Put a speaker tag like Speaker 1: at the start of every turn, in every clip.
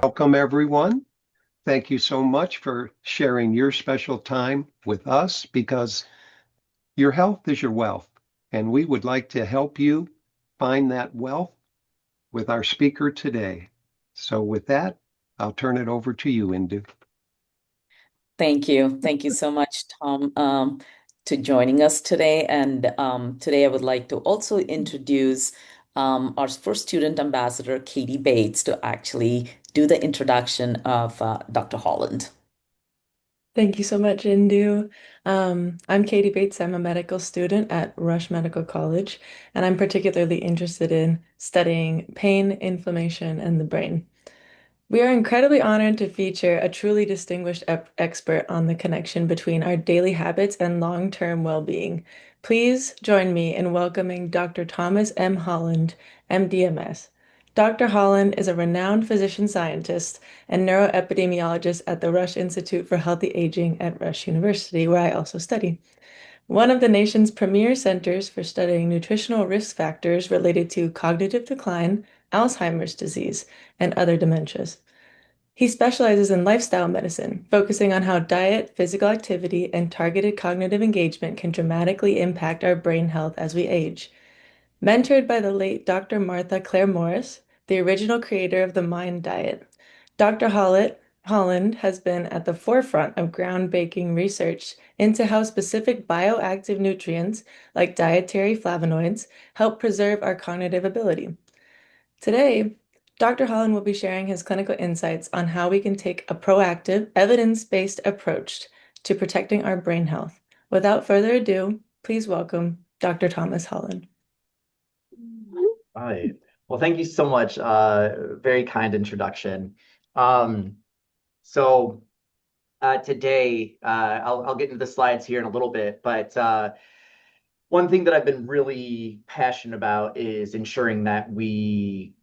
Speaker 1: Welcome, everyone. Thank you so much for sharing your special time with us because your health is your wealth, and we would like to help you find that wealth with our speaker today. So with that, I'll turn it over to you, Indu.
Speaker 2: Thank you. Thank you so much, Tom, to joining us today. And today I would like to also introduce our first student ambassador, Katie Bates, to actually do the introduction of Dr. Holland.
Speaker 3: Thank you so much, Indu. I'm Katie Bates. I'm a medical student at Rush Medical College, and I'm particularly interested in studying pain, inflammation, and the brain. We are incredibly honored to feature a truly distinguished expert on the connection between our daily habits and long-term well-being. Please join me in welcoming Dr. Thomas M. Holland, MD/MS. Dr. Holland is a renowned physician scientist and neuroepidemiologist at the Rush Institute for Healthy Aging at Rush University, where I also study. One of the nation's premier centers for studying nutritional risk factors related to cognitive decline, Alzheimer's disease, and other dementias. He specializes in lifestyle medicine, focusing on how diet, physical activity, and targeted cognitive engagement can dramatically impact our brain health as we age. Mentored by the late Dr. Martha Claire Morris, the original creator of the Mind Diet, Dr. Holland has been at the forefront of groundbreaking research into how specific bioactive nutrients, like dietary flavonoids, help preserve our cognitive ability. Today, Dr. Holland will be sharing his clinical insights on how we can take a proactive, evidence-based approach to protecting our brain health. Without further ado, please welcome Dr. Thomas Holland.
Speaker 4: All right. Well, thank you so much. Very kind introduction. Today, I'll get into the slides here in a little bit, but one thing that I've been really passionate about is ensuring that we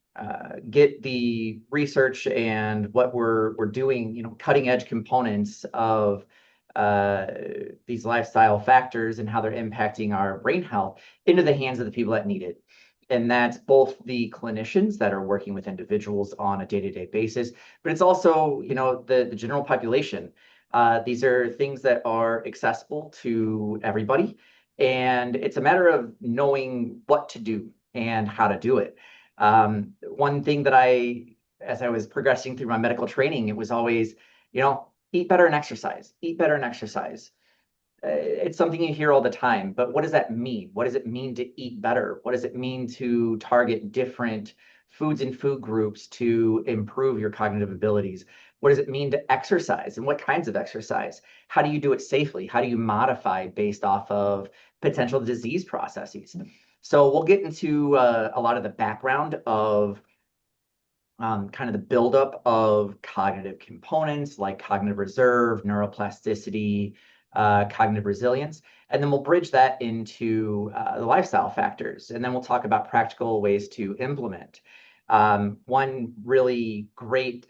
Speaker 4: get the research and what we're doing, cutting edge components of these lifestyle factors and how they're impacting our brain health into the hands of the people that need it. And that's both the clinicians that are working with individuals on a day-to-day basis, but it's also, the general population. These are things that are accessible to everybody, and it's a matter of knowing what to do and how to do it. One thing that as I was progressing through my medical training, it was always, eat better and exercise, eat better and exercise. It's something you hear all the time, but what does that mean? What does it mean to eat better? What does it mean to target different foods and food groups to improve your cognitive abilities? What does it mean to exercise and what kinds of exercise? How do you do it safely? How do you modify based off of potential disease processes? So we'll get into a lot of the background of kind of the buildup of cognitive components like cognitive reserve, neuroplasticity, cognitive resilience, and then we'll bridge that into the lifestyle factors, and then we'll talk about practical ways to implement. One really great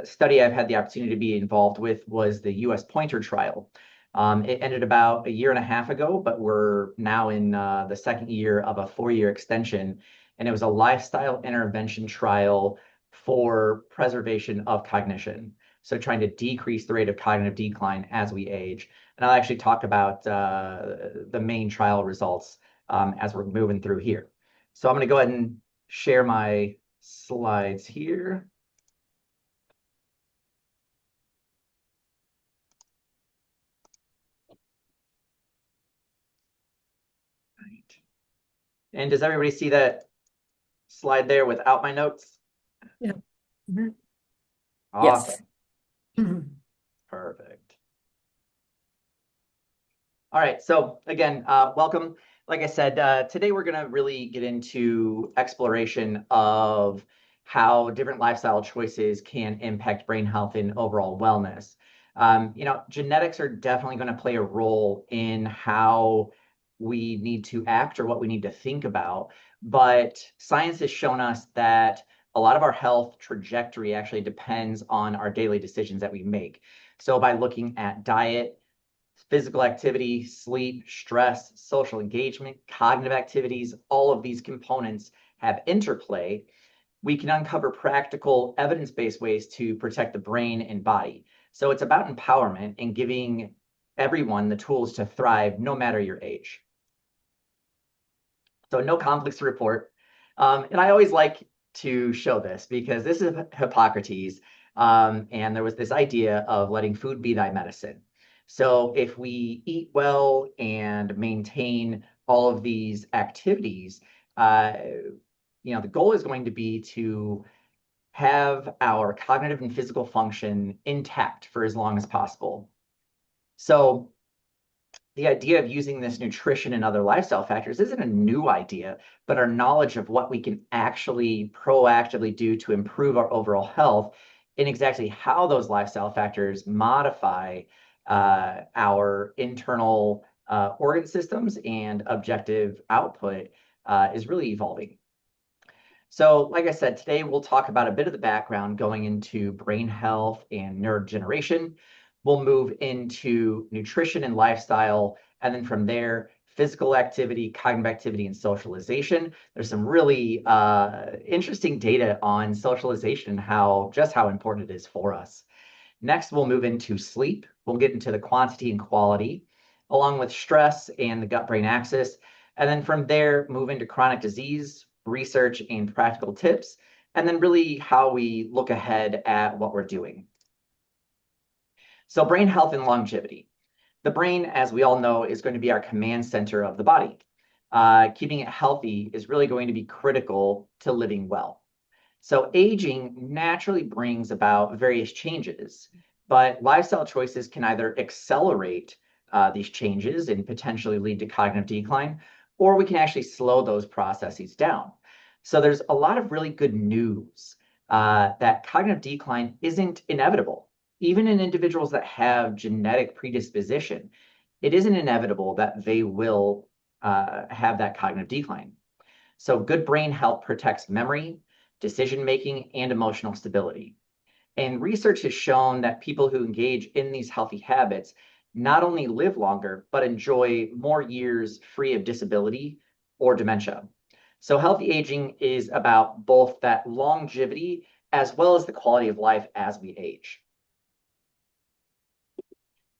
Speaker 4: study I've had the opportunity to be involved with was the U.S. Pointer trial. It ended about a year and a half ago, but we're now in the second year of a 4-year extension, and it was a lifestyle intervention trial for preservation of cognition. So trying to decrease the rate of cognitive decline as we age. And I'll actually talk about the main trial results as we're moving through here. So I'm going to go ahead and share my slides here. Right. And does everybody see that slide there without my notes?
Speaker 3: Yeah. Mm-hmm.
Speaker 4: Awesome.
Speaker 2: Yes.
Speaker 3: Mm-hmm.
Speaker 4: Perfect. All right, so again, welcome. Like I said, today we're going to really get into exploration of how different lifestyle choices can impact brain health and overall wellness. Genetics are definitely going to play a role in how we need to act or what we need to think about, but science has shown us that a lot of our health trajectory actually depends on our daily decisions that we make. So by looking at diet, physical activity, sleep, stress, social engagement, cognitive activities, all of these components have interplay, we can uncover practical evidence-based ways to protect the brain and body. So it's about empowerment and giving everyone the tools to thrive no matter your age. So no conflicts to report. And I always like to show this because this is Hippocrates. And there was this idea of letting food be thy medicine. So if we eat well and maintain all of these activities, the goal is going to be to have our cognitive and physical function intact for as long as possible. So the idea of using this nutrition and other lifestyle factors isn't a new idea, but our knowledge of what we can actually proactively do to improve our overall health and exactly how those lifestyle factors modify our internal organ systems and objective output is really evolving. So, like I said, today we'll talk about a bit of the background going into brain health and neurodegeneration. We'll move into nutrition and lifestyle, and then from there, physical activity, cognitive activity, and socialization. There's some really interesting data on socialization and just how important it is for us. Next, we'll move into sleep. We'll get into the quantity and quality, along with stress and the gut-brain axis. And then from there, move into chronic disease, research and practical tips, and then really how we look ahead at what we're doing. So brain health and longevity. The brain, as we all know, is going to be our command center of the body. Keeping it healthy is really going to be critical to living well. So aging naturally brings about various changes, but lifestyle choices can either accelerate these changes and potentially lead to cognitive decline, or we can actually slow those processes down. So there's a lot of really good news that cognitive decline isn't inevitable. Even in individuals that have genetic predisposition, it isn't inevitable that they will have that cognitive decline. So good brain health protects memory, decision-making, and emotional stability. And research has shown that people who engage in these healthy habits not only live longer, but enjoy more years free of disability or dementia. So healthy aging is about both that longevity as well as the quality of life as we age.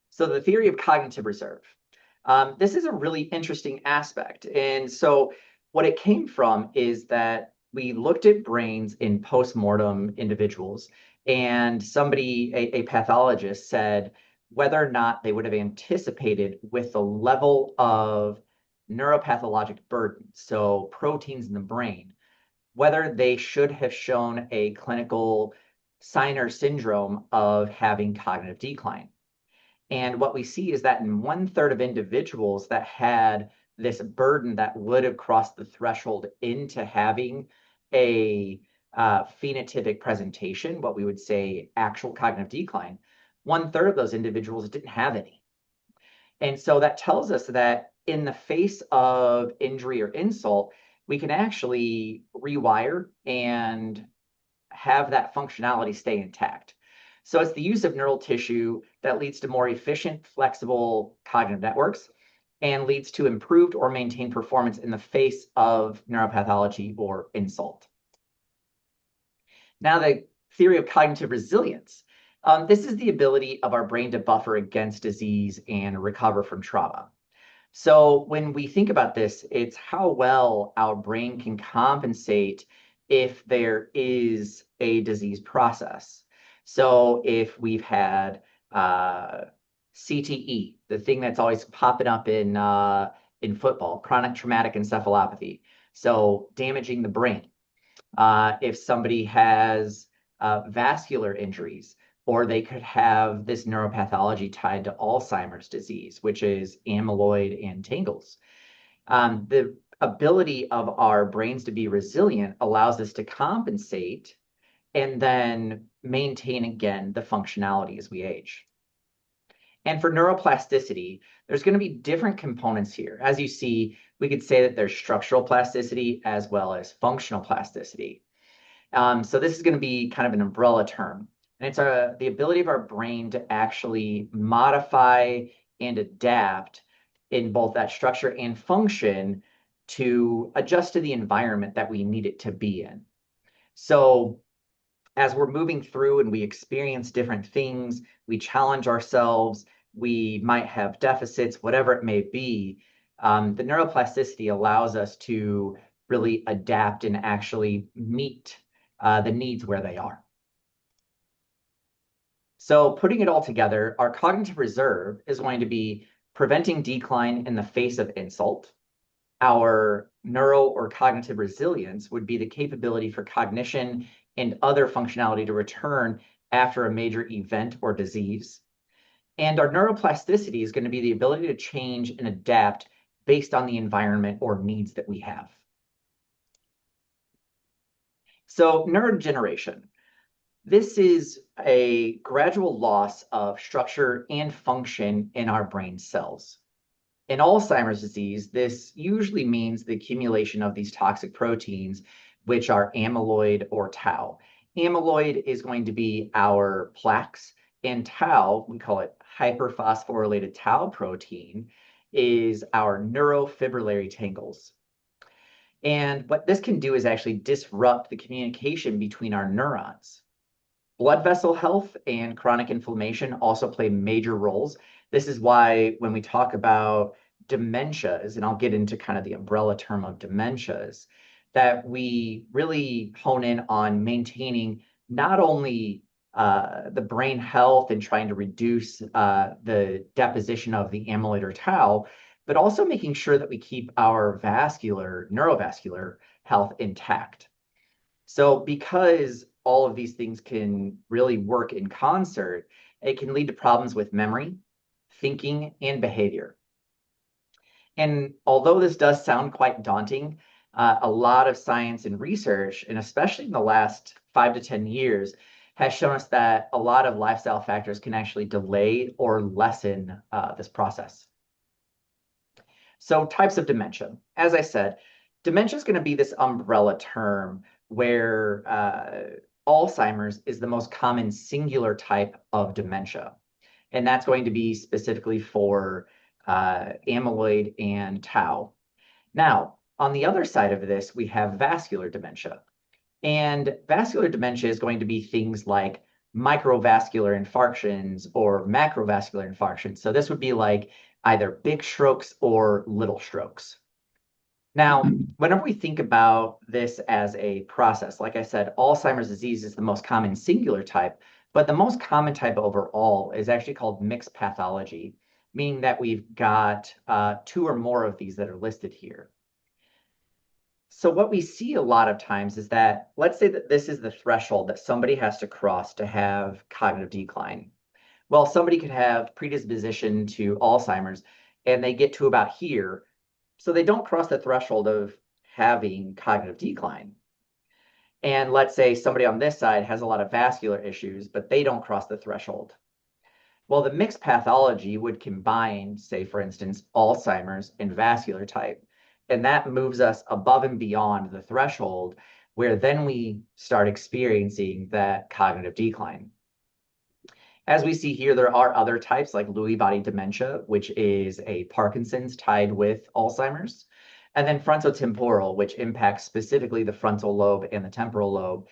Speaker 4: So the theory of cognitive reserve. This is a really interesting aspect. And so what it came from is that we looked at brains in post-mortem individuals, and a pathologist, said whether or not they would have anticipated with the level of neuropathologic burden, so proteins in the brain, whether they should have shown a clinical sign or syndrome of having cognitive decline. And what we see is that in 1/3 of individuals that had this burden that would have crossed the threshold into having a phenotypic presentation, what we would say actual cognitive decline, 1/3 of those individuals didn't have any. And so that tells us that in the face of injury or insult, we can actually rewire and have that functionality stay intact. So it's the use of neural tissue that leads to more efficient, flexible cognitive networks and leads to improved or maintained performance in the face of neuropathology or insult. Now, the theory of cognitive resilience. This is the ability of our brain to buffer against disease and recover from trauma. So when we think about this, it's how well our brain can compensate if there is a disease process. So if we've had CTE, the thing that's always popping up in football, chronic traumatic encephalopathy, so damaging the brain. If somebody has vascular injuries, or they could have this neuropathology tied to Alzheimer's disease, which is amyloid and tangles. The ability of our brains to be resilient allows us to compensate and then maintain again the functionality as we age. And for neuroplasticity, there's going to be different components here. As you see, we could say that there's structural plasticity as well as functional plasticity. So this is going to be kind of an umbrella term. And it's the ability of our brain to actually modify and adapt in both that structure and function to adjust to the environment that we need it to be in. So as we're moving through and we experience different things, we challenge ourselves, we might have deficits, whatever it may be, the neuroplasticity allows us to really adapt and actually meet the needs where they are. So putting it all together, our cognitive reserve is going to be preventing decline in the face of insult. Our neuro or cognitive resilience would be the capability for cognition and other functionality to return after a major event or disease. And our neuroplasticity is going to be the ability to change and adapt based on the environment or needs that we have. So neurodegeneration. This is a gradual loss of structure and function in our brain cells. In Alzheimer's disease, this usually means the accumulation of these toxic proteins, which are amyloid or tau. Amyloid is going to be our plaques, and tau, we call it hyperphosphorylated tau protein, is our neurofibrillary tangles. And what this can do is actually disrupt the communication between our neurons. Blood vessel health and chronic inflammation also play major roles. This is why when we talk about dementias, and I'll get into kind of the umbrella term of dementias, that we really hone in on maintaining not only the brain health and trying to reduce the deposition of the amyloid or tau, but also making sure that we keep our neurovascular health intact. So because all of these things can really work in concert, it can lead to problems with memory, thinking, and behavior. And although this does sound quite daunting, a lot of science and research, and especially in the last 5 to 10 years, has shown us that a lot of lifestyle factors can actually delay or lessen this process. So types of dementia. As I said, dementia is going to be this umbrella term where Alzheimer's is the most common singular type of dementia. And that's going to be specifically for amyloid and tau. Now, on the other side of this, we have vascular dementia. And vascular dementia is going to be things like microvascular infarctions or macrovascular infarctions. So this would be like either big strokes or little strokes. Now, whenever we think about this as a process, like I said, Alzheimer's disease is the most common singular type, but the most common type overall is actually called mixed pathology, meaning that we've got 2 or more of these that are listed here. So what we see a lot of times is that, let's say that this is the threshold that somebody has to cross to have cognitive decline. Well, somebody could have predisposition to Alzheimer's and they get to about here, so they don't cross the threshold of having cognitive decline. And let's say somebody on this side has a lot of vascular issues, but they don't cross the threshold. Well, the mixed pathology would combine, say, for instance, Alzheimer's and vascular type. And that moves us above and beyond the threshold where then we start experiencing that cognitive decline. As we see here, there are other types like Lewy body dementia, which is a Parkinson's tied with Alzheimer's, and then frontotemporal, which impacts specifically the frontal lobe and the temporal lobe,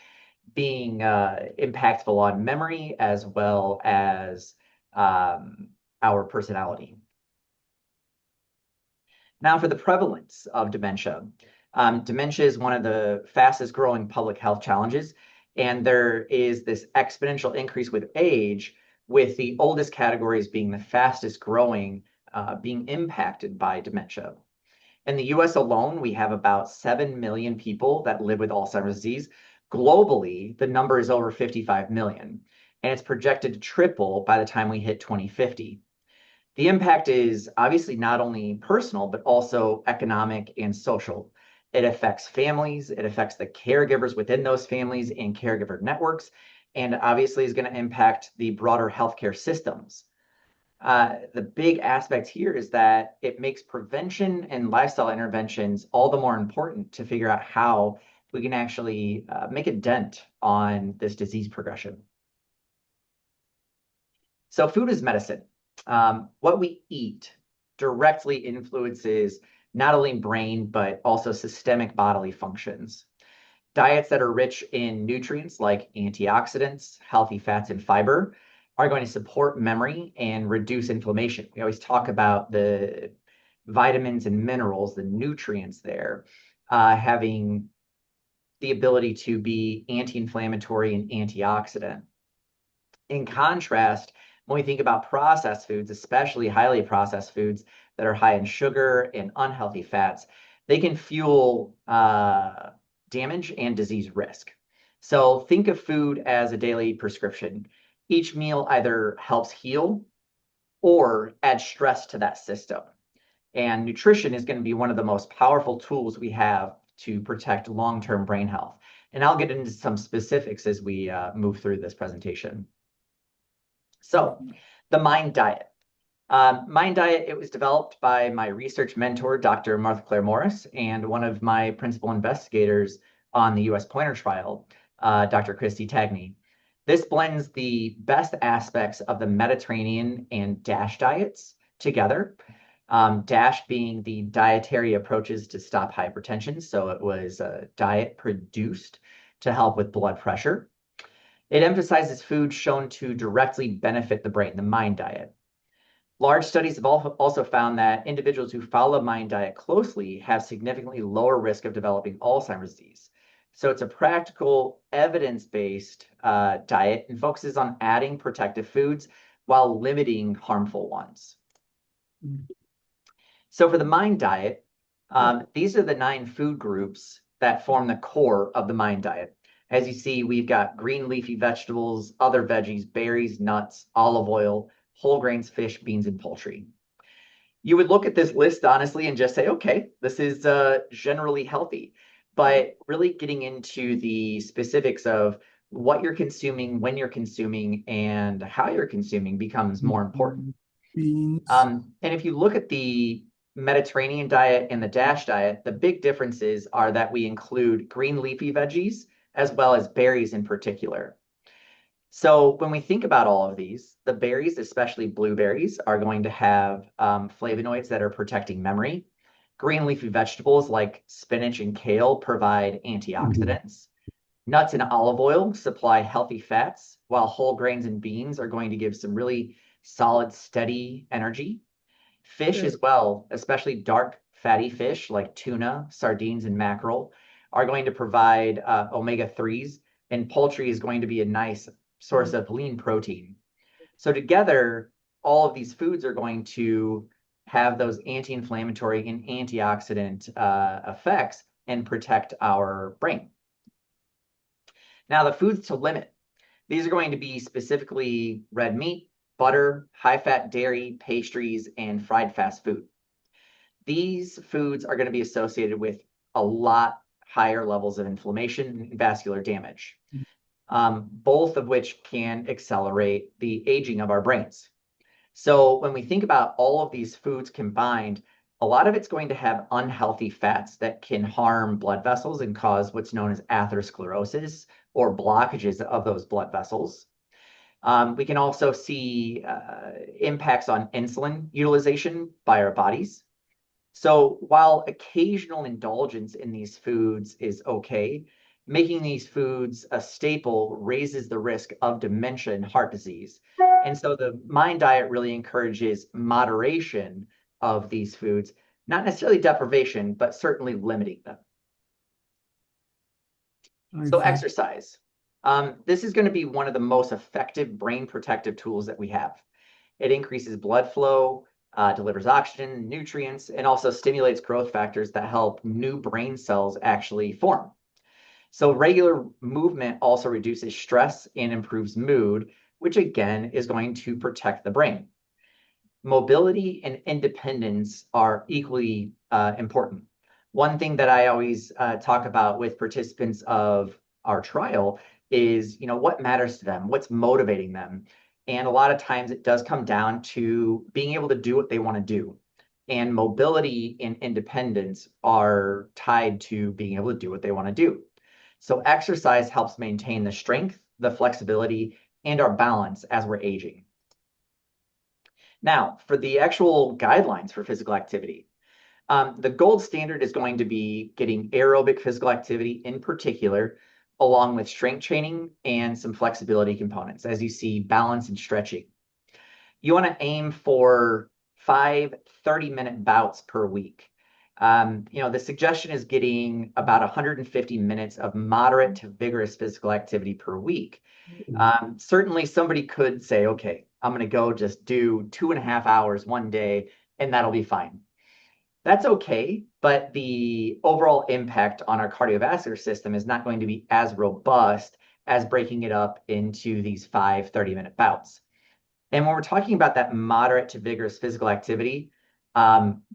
Speaker 4: being impactful on memory as well as our personality. Now for the prevalence of dementia. Dementia is one of the fastest growing public health challenges, and there is this exponential increase with age, with the oldest categories being the fastest growing, being impacted by dementia. In the US alone, we have about 7 million people that live with Alzheimer's disease. Globally, the number is over 55 million, and it's projected to triple by the time we hit 2050. The impact is obviously not only personal, but also economic and social. It affects families, it affects the caregivers within those families and caregiver networks, and obviously is going to impact the broader healthcare systems. The big aspect here is that it makes prevention and lifestyle interventions all the more important to figure out how we can actually make a dent on this disease progression. So food is medicine. what we eat directly influences not only brain, but also systemic bodily functions. Diets that are rich in nutrients like antioxidants, healthy fats, and fiber are going to support memory and reduce inflammation. We always talk about the vitamins and minerals, the nutrients there, having the ability to be anti-inflammatory and antioxidant. In contrast, when we think about processed foods, especially highly processed foods that are high in sugar and unhealthy fats, they can fuel damage and disease risk. So think of food as a daily prescription. Each meal either helps heal or add stress to that system. And nutrition is going to be one of the most powerful tools we have to protect long-term brain health. And I'll get into some specifics as we move through this presentation. So the MIND diet. MIND diet, it was developed by my research mentor, Dr. Martha Claire Morris, and one of my principal investigators on the US Pointer trial, Dr. Christy Tagney. This blends the best aspects of the Mediterranean and DASH diets together. DASH being the dietary approaches to stop hypertension. So it was a diet produced to help with blood pressure. It emphasizes foods shown to directly benefit the brain, the MIND diet. Large studies have also found that individuals who follow MIND diet closely have significantly lower risk of developing Alzheimer's disease. So it's a practical, evidence-based diet and focuses on adding protective foods while limiting harmful ones. So for the MIND diet, these are the 9 food groups that form the core of the MIND diet. As you see, we've got green leafy vegetables, other veggies, berries, nuts, olive oil, whole grains, fish, beans, and poultry. You would look at this list, honestly, and just say, okay, this is generally healthy. But really getting into the specifics of what you're consuming, when you're consuming, and how you're consuming becomes more important. And if you look at the Mediterranean diet and the DASH diet, the big differences are that we include green leafy veggies as well as berries in particular. So when we think about all of these, the berries, especially blueberries, are going to have flavonoids that are protecting memory. Green leafy vegetables like spinach and kale provide antioxidants. Nuts and olive oil supply healthy fats, while whole grains and beans are going to give some really solid, steady energy. Fish as well, especially dark fatty fish like tuna, sardines, and mackerel, are going to provide omega-3s, and poultry is going to be a nice source of lean protein. So together, all of these foods are going to have those anti-inflammatory and antioxidant effects and protect our brain. Now, the foods to limit. These are going to be specifically red meat, butter, high-fat dairy, pastries, and fried fast food. These foods are going to be associated with a lot higher levels of inflammation and vascular damage, both of which can accelerate the aging of our brains. So when we think about all of these foods combined, a lot of it's going to have unhealthy fats that can harm blood vessels and cause what's known as atherosclerosis or blockages of those blood vessels. We can also see impacts on insulin utilization by our bodies. So while occasional indulgence in these foods is okay, making these foods a staple raises the risk of dementia and heart disease. And so the MIND diet really encourages moderation of these foods, not necessarily deprivation, but certainly limiting them. So exercise. This is going to be one of the most effective brain protective tools that we have. It increases blood flow, delivers oxygen, nutrients, and also stimulates growth factors that help new brain cells actually form. So regular movement also reduces stress and improves mood, which again is going to protect the brain. Mobility and independence are equally important. One thing that I always talk about with participants of our trial is, what matters to them, what's motivating them. And a lot of times it does come down to being able to do what they want to do. And mobility and independence are tied to being able to do what they want to do. So exercise helps maintain the strength, the flexibility, and our balance as we're aging. Now, for the actual guidelines for physical activity, the gold standard is going to be getting aerobic physical activity in particular, along with strength training and some flexibility components, as you see, balance and stretching. You want to aim for 5 30-minute bouts per week. The suggestion is getting about 150 minutes of moderate to vigorous physical activity per week. Certainly somebody could say, okay, I'm going to go just do 2.5 hours one day, and that'll be fine. That's okay, but the overall impact on our cardiovascular system is not going to be as robust as breaking it up into these 5 30-minute bouts. And when we're talking about that moderate to vigorous physical activity,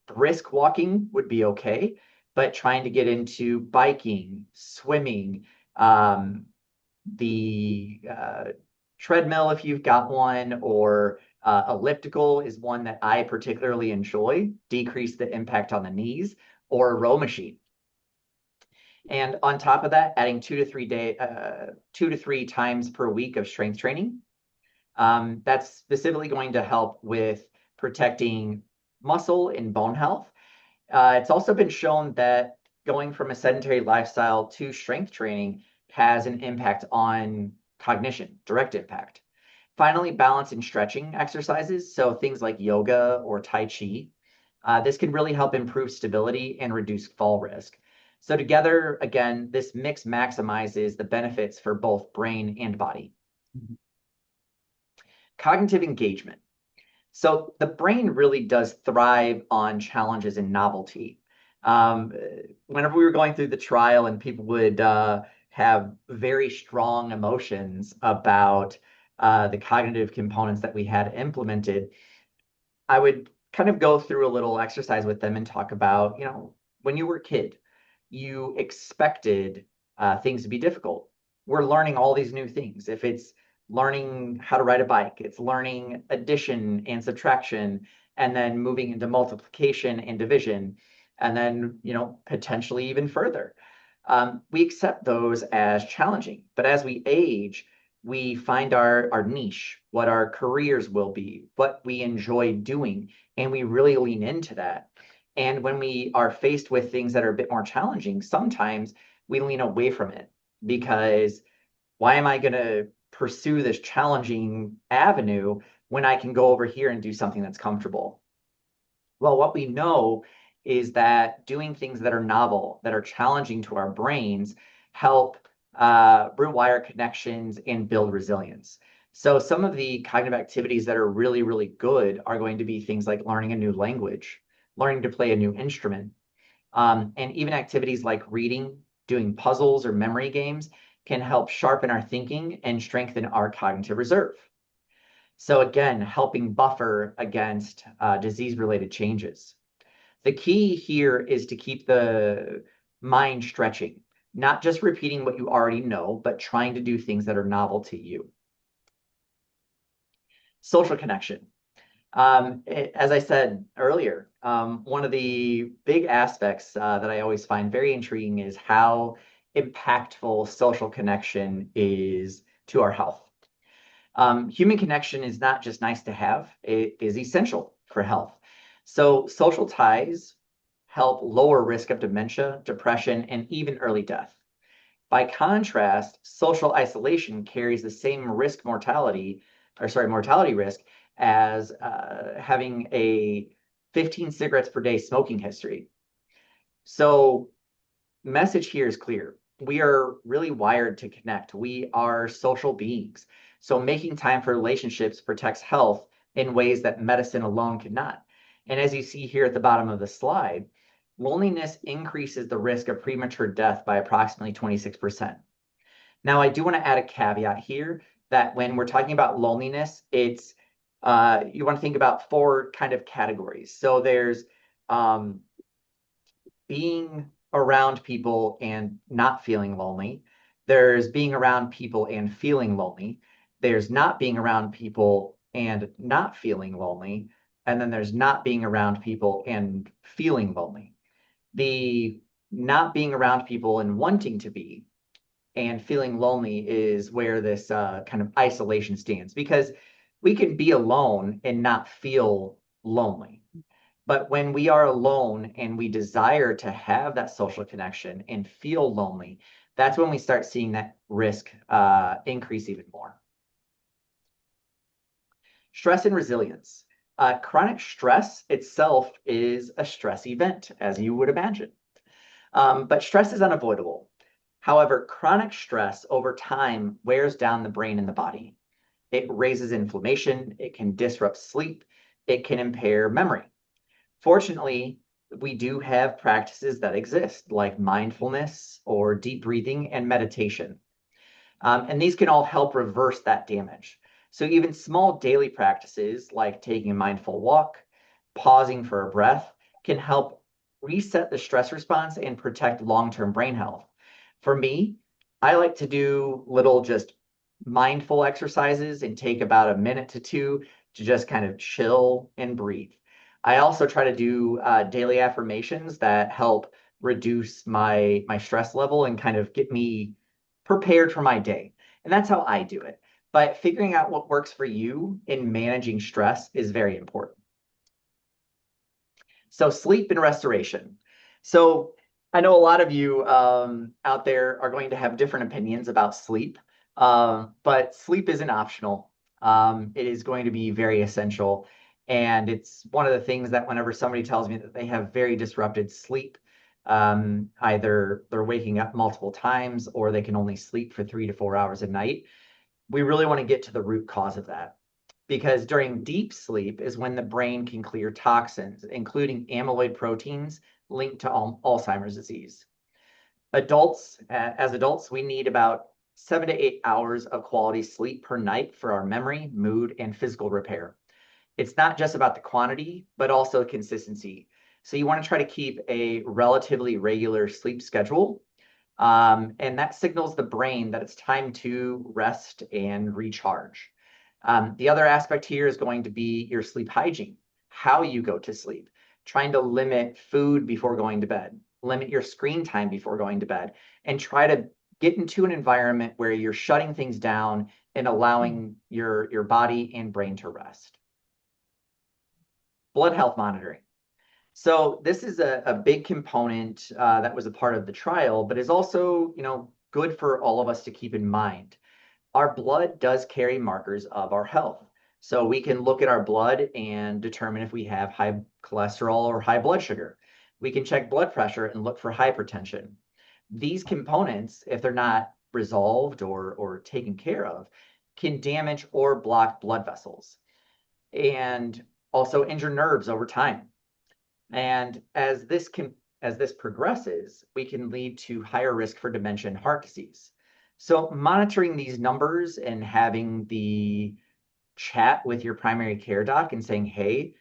Speaker 4: brisk walking would be okay, but trying to get into biking, swimming, the treadmill if you've got one, or elliptical is one that I particularly enjoy, decrease the impact on the knees, or a row machine. And on top of that, adding 2 to 3 times per week of strength training. That's specifically going to help with protecting muscle and bone health. It's also been shown that going from a sedentary lifestyle to strength training has an impact on cognition, direct impact. Finally, balance and stretching exercises, so things like yoga or Tai Chi. This can really help improve stability and reduce fall risk. So together, again, this mix maximizes the benefits for both brain and body. Cognitive engagement. So the brain really does thrive on challenges and novelty. Whenever we were going through the trial and people would have very strong emotions about the cognitive components that we had implemented, I would kind of go through a little exercise with them and talk about, when you were a kid, you expected things to be difficult. We're learning all these new things. If it's learning how to ride a bike, it's learning addition and subtraction, and then moving into multiplication and division, and then, potentially even further. We accept those as challenging, but as we age, we find our niche, what our careers will be, what we enjoy doing, and we really lean into that. And when we are faced with things that are a bit more challenging, sometimes we lean away from it because why am I going to pursue this challenging avenue when I can go over here and do something that's comfortable? Well, what we know is that doing things that are novel, that are challenging to our brains, help rewire connections and build resilience. So some of the cognitive activities that are really, really good are going to be things like learning a new language, learning to play a new instrument, and even activities like reading, doing puzzles or memory games can help sharpen our thinking and strengthen our cognitive reserve. So again, helping buffer against disease-related changes. The key here is to keep the mind stretching, not just repeating what you already know, but trying to do things that are novel to you. Social connection. As I said earlier, one of the big aspects that I always find very intriguing is how impactful social connection is to our health. Human connection is not just nice to have, it is essential for health. So social ties help lower risk of dementia, depression, and even early death. By contrast, social isolation carries the same mortality risk as having a 15 cigarettes per day smoking history. So message here is clear. We are really wired to connect. We are social beings. So making time for relationships protects health in ways that medicine alone cannot. And as you see here at the bottom of the slide, loneliness increases the risk of premature death by approximately 26%. Now, I do want to add a caveat here that when we're talking about loneliness, it's you want to think about 4 kind of categories. So there's being around people and not feeling lonely. There's being around people and feeling lonely. There's not being around people and not feeling lonely. And then there's not being around people and feeling lonely. The not being around people and wanting to be and feeling lonely is where this kind of isolation stands, because We can be alone and not feel lonely. But when we are alone and we desire to have that social connection and feel lonely, that's when we start seeing that risk increase even more. Stress and resilience. Chronic stress itself is a stress event, as you would imagine. But stress is unavoidable. However, chronic stress over time wears down the brain and the body. It raises inflammation, it can disrupt sleep, it can impair memory. Fortunately, we do have practices that exist, like mindfulness or deep breathing and meditation. And these can all help reverse that damage. So even small daily practices like taking a mindful walk, pausing for a breath, can help reset the stress response and protect long-term brain health. For me, I like to do little just mindful exercises and take about a minute to two to just kind of chill and breathe. I also try to do daily affirmations that help reduce my stress level and kind of get me prepared for my day. And that's how I do it. But figuring out what works for you in managing stress is very important. So sleep and restoration. So I know a lot of you out there are going to have different opinions about sleep, but sleep isn't optional. It is going to be very essential. And it's one of the things that whenever somebody tells me that they have very disrupted sleep, either they're waking up multiple times or they can only sleep for 3 to 4 hours a night, we really want to get to the root cause of that. Because during deep sleep is when the brain can clear toxins, including amyloid proteins linked to Alzheimer's disease. As adults, we need about 7 to 8 hours of quality sleep per night for our memory, mood, and physical repair. It's not just about the quantity, but also consistency. So you want to try to keep a relatively regular sleep schedule. And that signals the brain that it's time to rest and recharge. The other aspect here is going to be your sleep hygiene, how you go to sleep, trying to limit food before going to bed, limit your screen time before going to bed, and try to get into an environment where you're shutting things down and allowing your body and brain to rest. Blood health monitoring. So this is a big component that was a part of the trial, but is also, good for all of us to keep in mind. Our blood does carry markers of our health. So we can look at our blood and determine if we have high cholesterol or high blood sugar. We can check blood pressure and look for hypertension. These components, if they're not resolved or taken care of, can damage or block blood vessels and also injure nerves over time. And as this progresses, we can lead to higher risk for dementia and heart disease. So monitoring these numbers and having the chat with your primary care doc and saying, hey,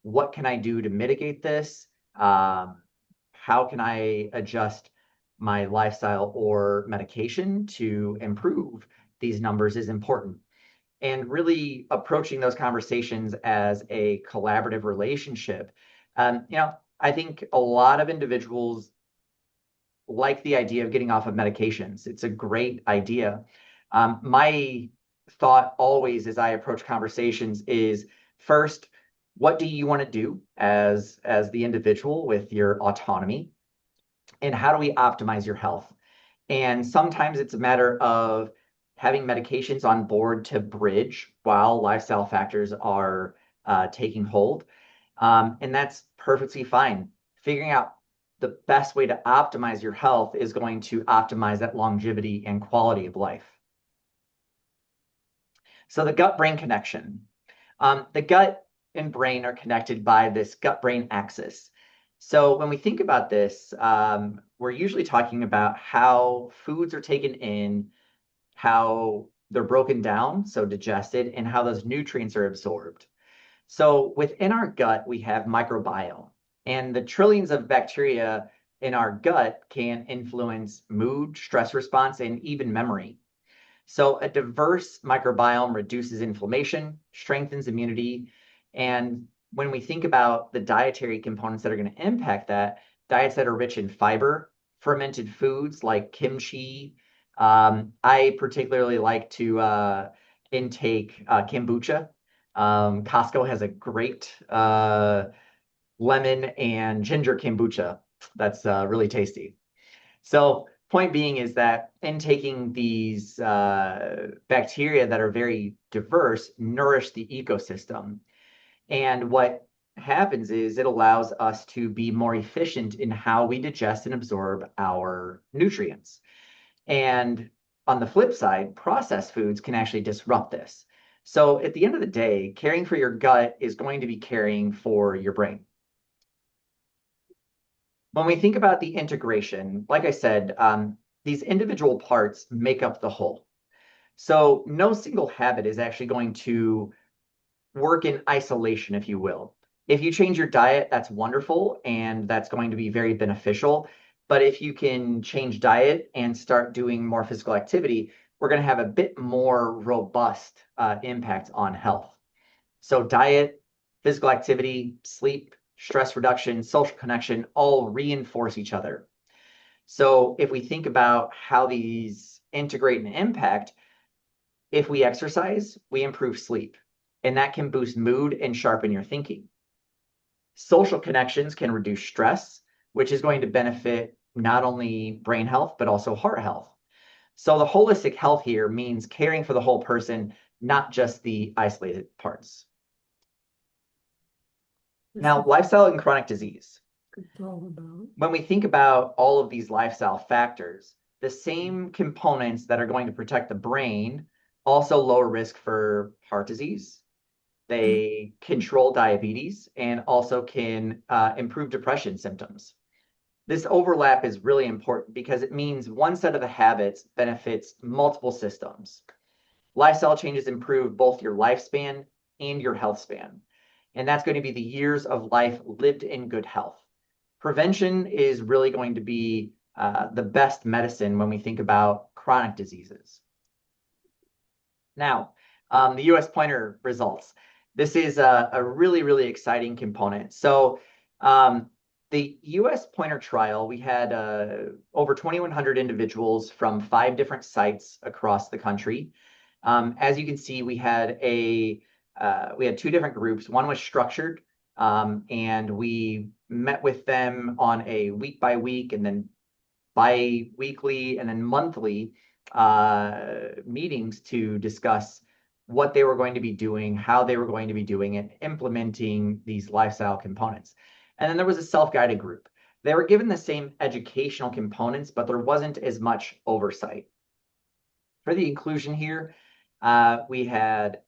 Speaker 4: what can I do to mitigate this? How can I adjust my lifestyle or medication to improve these numbers is important. And really approaching those conversations as a collaborative relationship. I think a lot of individuals like the idea of getting off of medications. It's a great idea. My thought always as I approach conversations is first, what do you want to do as the individual with your autonomy? And how do we optimize your health? And sometimes it's a matter of having medications on board to bridge while lifestyle factors are taking hold. And that's perfectly fine. Figuring out the best way to optimize your health is going to optimize that longevity and quality of life. So the gut-brain connection. The gut and brain are connected by this gut-brain axis. So when we think about this, we're usually talking about how foods are taken in, how they're broken down, so digested, and how those nutrients are absorbed. So within our gut, we have microbiome, and the trillions of bacteria in our gut can influence mood, stress response, and even memory. So a diverse microbiome reduces inflammation, strengthens immunity, and when we think about the dietary components that are going to impact that, diets that are rich in fiber, fermented foods like kimchi. I particularly like to intake kombucha. Costco has a great lemon and ginger kombucha that's really tasty. So point being is that intaking these bacteria that are very diverse nourish the ecosystem. And what happens is it allows us to be more efficient in how we digest and absorb our nutrients. And on the flip side, processed foods can actually disrupt this. So at the end of the day, caring for your gut is going to be caring for your brain. When we think about the integration, like I said, these individual parts make up the whole. So no single habit is actually going to work in isolation, if you will. If you change your diet, that's wonderful, and that's going to be very beneficial. But if you can change diet and start doing more physical activity, we're going to have a bit more robust impact on health. So diet, physical activity, sleep, stress reduction, social connection, all reinforce each other. So if we think about how these integrate and impact, if we exercise, we improve sleep, and that can boost mood and sharpen your thinking. Social connections can reduce stress, which is going to benefit not only brain health, but also heart health. So the holistic health here means caring for the whole person, not just the isolated parts. Now, lifestyle and chronic disease. When we think about all of these lifestyle factors, the same components that are going to protect the brain also lower risk for heart disease. They control diabetes and also can improve depression symptoms. This overlap is really important because it means one set of the habits benefits multiple systems. Lifestyle changes improve both your lifespan and your health span. And that's going to be the years of life lived in good health. Prevention is really going to be the best medicine when we think about chronic diseases. Now, the US pointer results. This is a really, really exciting component. So the US pointer trial, we had over 2,100 individuals from 5 different sites across the country. As you can see, we had 2 different groups. One was structured, and we met with them on a week by week and then bi-weekly and then monthly meetings to discuss what they were going to be doing, how they were going to be doing it, implementing these lifestyle components. And then there was a self-guided group. They were given the same educational components, but there wasn't as much oversight. For the inclusion here, we had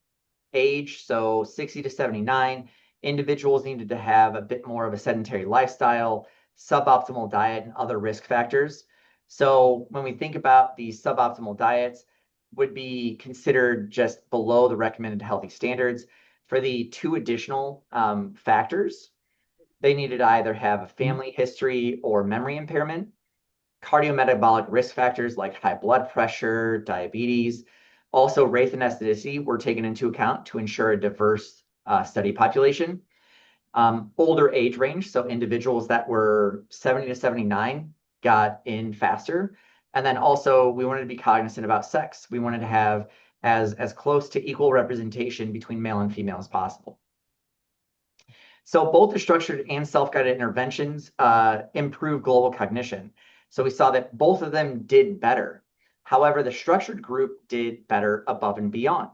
Speaker 4: age, so 60 to 79. Individuals needed to have a bit more of a sedentary lifestyle, suboptimal diet, and other risk factors. So when we think about these suboptimal diets, would be considered just below the recommended healthy standards. For the 2 additional factors, they needed to either have a family history or memory impairment. Cardiometabolic risk factors like high blood pressure, diabetes. Also, race and ethnicity were taken into account to ensure a diverse study population. Older age range, so individuals that were 70 to 79 got in faster. And then also we wanted to be cognizant about sex. We wanted to have as close to equal representation between male and female as possible. So both the structured and self-guided interventions improve global cognition. So we saw that both of them did better. However, the structured group did better above and beyond.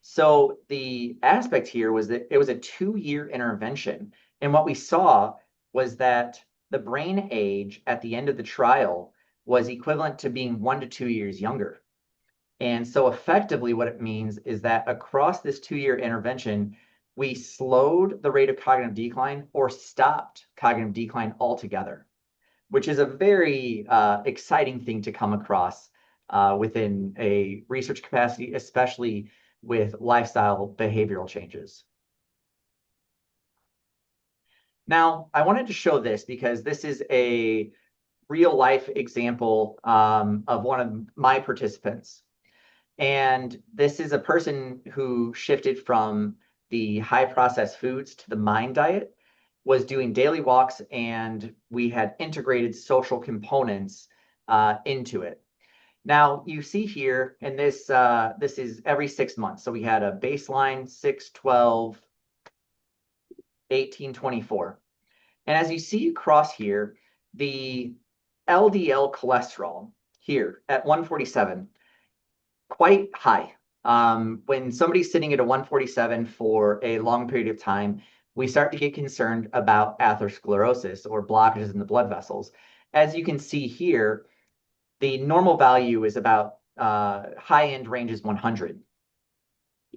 Speaker 4: So the aspect here was that it was a 2-year intervention. And what we saw was that the brain age at the end of the trial was equivalent to being 1 to 2 years younger. And so effectively what it means is that across this 2-year intervention, we slowed the rate of cognitive decline or stopped cognitive decline altogether, which is a very exciting thing to come across within a research capacity, especially with lifestyle behavioral changes. Now, I wanted to show this because this is a real life example of one of my participants. And this is a person who shifted from the high processed foods to the MIND diet, was doing daily walks, and we had integrated social components into it. Now you see here, and this is every 6 months. So we had a baseline 6, 12, 18, 24. And as you see across here, the LDL cholesterol here at 147, quite high. When somebody's sitting at a 147 for a long period of time, we start to get concerned about atherosclerosis or blockages in the blood vessels. As you can see here, the normal value is about high-end range is 100.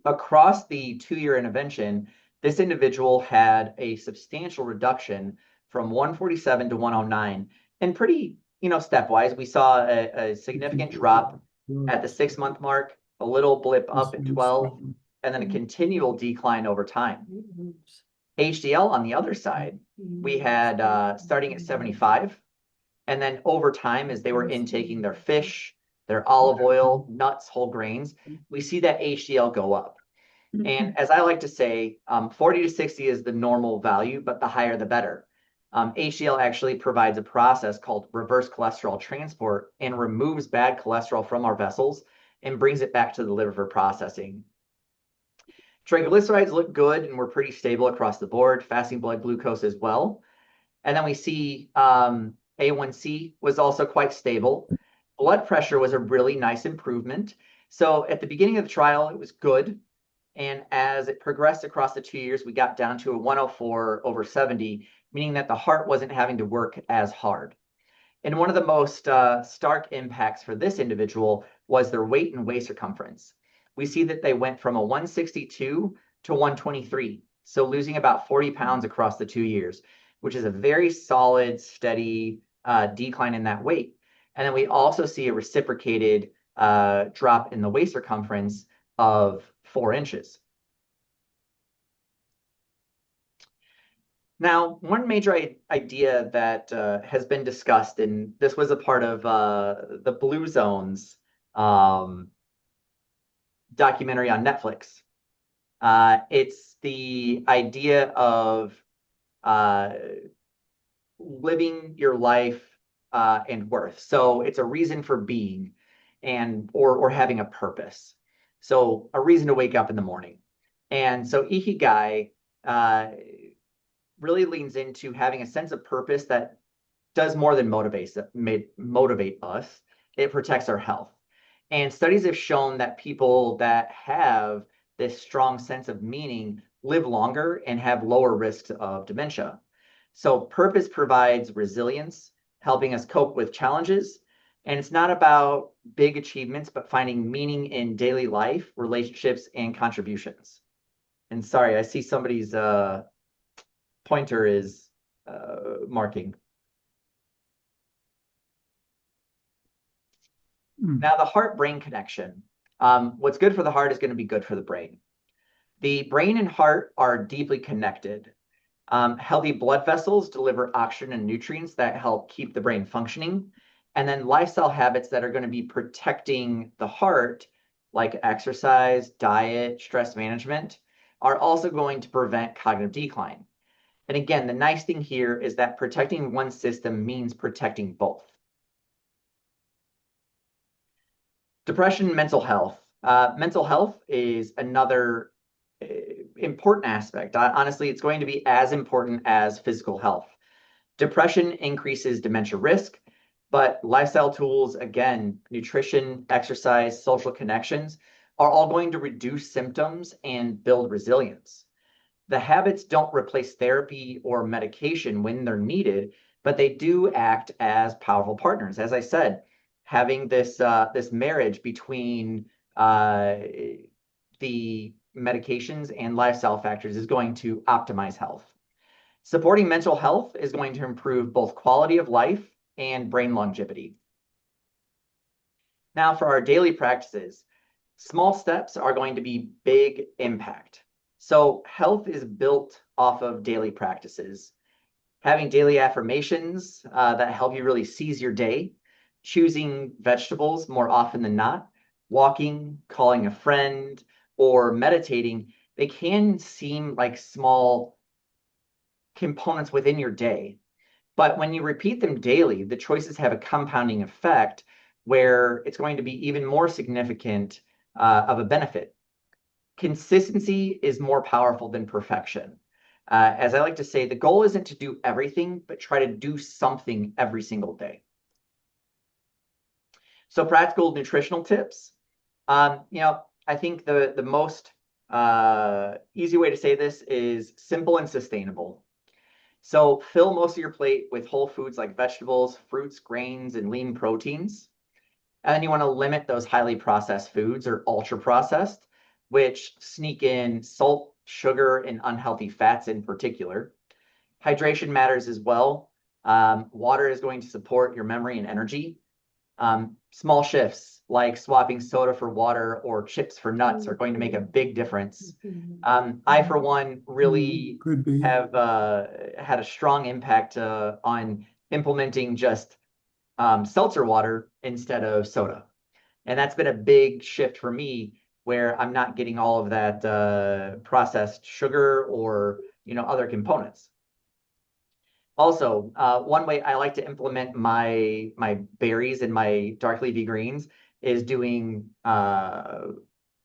Speaker 4: Across the 2-year intervention, this individual had a substantial reduction from 147 to 109, and pretty, stepwise. We saw a significant drop at the 6-month mark, a little blip up at 12, and then a continual decline over time. HDL on the other side, we had starting at 75, and then over time, as they were intaking their fish, their olive oil, nuts, whole grains, we see that HDL go up. And as I like to say, 40 to 60 is the normal value, but the higher the better. HDL actually provides a process called reverse cholesterol transport and removes bad cholesterol from our vessels and brings it back to the liver for processing. Triglycerides look good and were pretty stable across the board, fasting blood glucose as well. And then we see A1C was also quite stable. Blood pressure was a really nice improvement. So at the beginning of the trial, it was good. And as it progressed across the 2 years, we got down to a 104 over 70, meaning that the heart wasn't having to work as hard. And one of the most stark impacts for this individual was their weight and waist circumference. We see that they went from a 162 to 123, so losing about 40 pounds across the 2 years, which is a very solid, steady decline in that weight. And then we also see a reciprocated drop in the waist circumference of 4 inches. Now, one major idea that has been discussed, and this was a part of the Blue Zones documentary on Netflix. It's the idea of living your life and worth. So it's a reason for being or having a purpose. So a reason to wake up in the morning. And so Ikigai really leans into having a sense of purpose that does more than motivate us. It protects our health. And studies have shown that people that have this strong sense of meaning live longer and have lower risks of dementia. So purpose provides resilience, helping us cope with challenges. And it's not about big achievements, but finding meaning in daily life, relationships, and contributions. And sorry, I see somebody's pointer is marking. Now, the heart-brain connection. What's good for the heart is going to be good for the brain. The brain and heart are deeply connected. Healthy blood vessels deliver oxygen and nutrients that help keep the brain functioning. And then lifestyle habits that are going to be protecting the heart, like exercise, diet, stress management, are also going to prevent cognitive decline. And again, the nice thing here is that protecting one system means protecting both. Depression and mental health. Mental health is another important aspect. Honestly, it's going to be as important as physical health. Depression increases dementia risk, but lifestyle tools, again, nutrition, exercise, social connections, are all going to reduce symptoms and build resilience. The habits don't replace therapy or medication when they're needed, but they do act as powerful partners. As I said, having this marriage between the medications and lifestyle factors is going to optimize health. Supporting mental health is going to improve both quality of life and brain longevity. Now, for our daily practices, small steps are going to be big impact. So health is built off of daily practices. Having daily affirmations that help you really seize your day, choosing vegetables more often than not, walking, calling a friend, or meditating, they can seem like small components within your day. But when you repeat them daily, the choices have a compounding effect where it's going to be even more significant of a benefit. Consistency is more powerful than perfection. As I like to say, the goal isn't to do everything, but try to do something every single day. So practical nutritional tips. I think the most easy way to say this is simple and sustainable. So fill most of your plate with whole foods like vegetables, fruits, grains, and lean proteins. And then you want to limit those highly processed foods or ultra processed, which sneak in salt, sugar, and unhealthy fats in particular. Hydration matters as well. Water is going to support your memory and energy. Small shifts like swapping soda for water or chips for nuts are going to make a big difference. I, for one, really have had a strong impact on implementing just seltzer water instead of soda. And that's been a big shift for me where I'm not getting all of that processed sugar or other components. Also, one way I like to implement my berries and my dark leafy greens is doing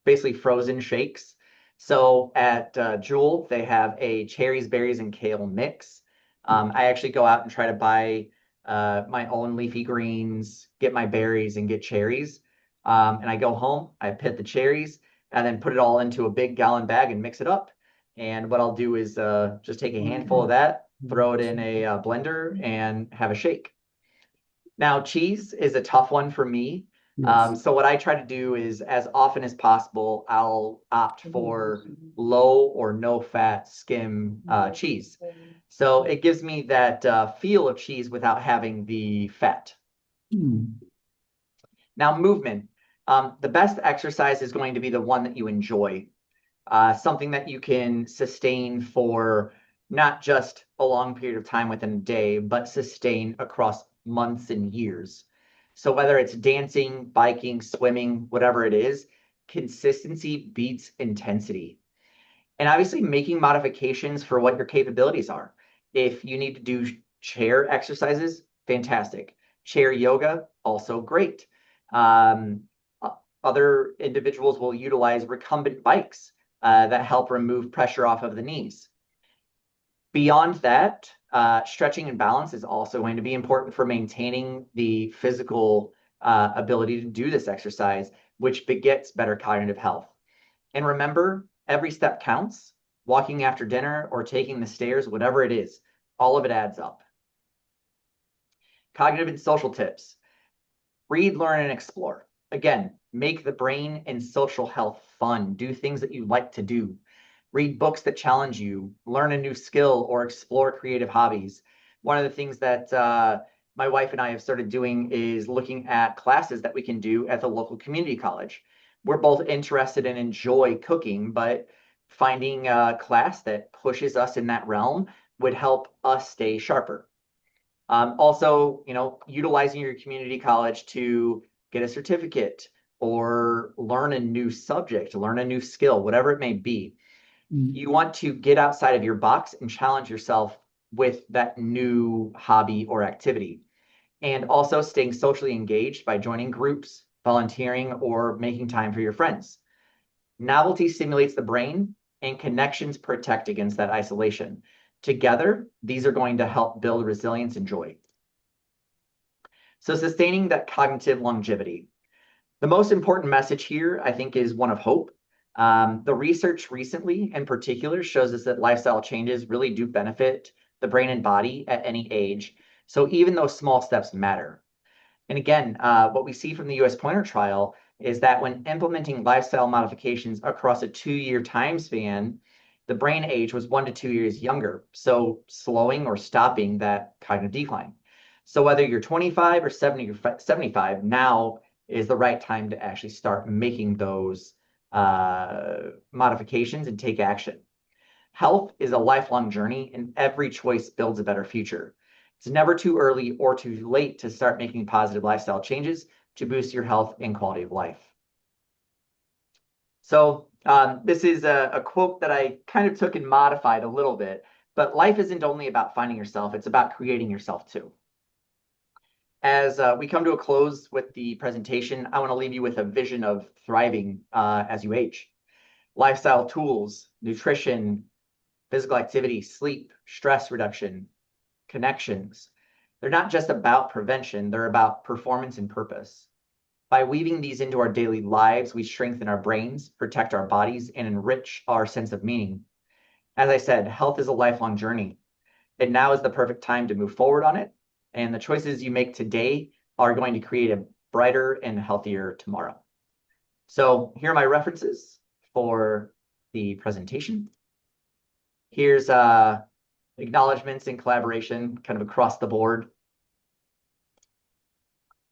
Speaker 4: basically frozen shakes. So at Jewel, they have a cherries, berries, and kale mix. I actually go out and try to buy my own leafy greens, get my berries, and get cherries. And I go home, I pit the cherries, and then put it all into a big gallon bag and mix it up. And what I'll do is just take a handful of that, throw it in a blender, and have a shake. Now, cheese is a tough one for me. So what I try to do is, as often as possible, I'll opt for low or no fat skim cheese. So it gives me that feel of cheese without having the fat. Now, movement. The best exercise is going to be the one that you enjoy. Something that you can sustain for not just a long period of time within a day, but sustain across months and years. So whether it's dancing, biking, swimming, whatever it is, consistency beats intensity. And obviously making modifications for what your capabilities are. If you need to do chair exercises, fantastic. Chair yoga, also great. Other individuals will utilize recumbent bikes that help remove pressure off of the knees. Beyond that, stretching and balance is also going to be important for maintaining the physical ability to do this exercise, which begets better cognitive health. And remember, every step counts. Walking after dinner or taking the stairs, whatever it is, all of it adds up. Cognitive and social tips. Read, learn, and explore. Again, make the brain and social health fun. Do things that you like to do. Read books that challenge you, learn a new skill, or explore creative hobbies. One of the things that my wife and I have started doing is looking at classes that we can do at the local community college. We're both interested and enjoy cooking, but finding a class that pushes us in that realm would help us stay sharper. Also, utilizing your community college to get a certificate or learn a new subject, learn a new skill, whatever it may be. You want to get outside of your box and challenge yourself with that new hobby or activity. And also staying socially engaged by joining groups, volunteering, or making time for your friends. Novelty stimulates the brain, and connections protect against that isolation. Together, these are going to help build resilience and joy. So sustaining that cognitive longevity. The most important message here, I think, is one of hope. The research recently, in particular, shows us that lifestyle changes really do benefit the brain and body at any age. So even those small steps matter. And again, what we see from the US Pointer trial is that when implementing lifestyle modifications across a 2-year time span, the brain age was 1 to 2 years younger. So slowing or stopping that cognitive decline. So whether you're 25 or 70 or 75, now is the right time to actually start making those modifications and take action. Health is a lifelong journey, and every choice builds a better future. It's never too early or too late to start making positive lifestyle changes to boost your health and quality of life. So this is a quote that I kind of took and modified a little bit, but life isn't only about finding yourself, it's about creating yourself too. As we come to a close with the presentation, I want to leave you with a vision of thriving as you age. Lifestyle tools, nutrition, physical activity, sleep, stress reduction, connections. They're not just about prevention, they're about performance and purpose. By weaving these into our daily lives, we strengthen our brains, protect our bodies, and enrich our sense of meaning. As I said, health is a lifelong journey, and now is the perfect time to move forward on it. And the choices you make today are going to create a brighter and healthier tomorrow. So here are my references for the presentation. Here's acknowledgments and collaboration kind of across the board.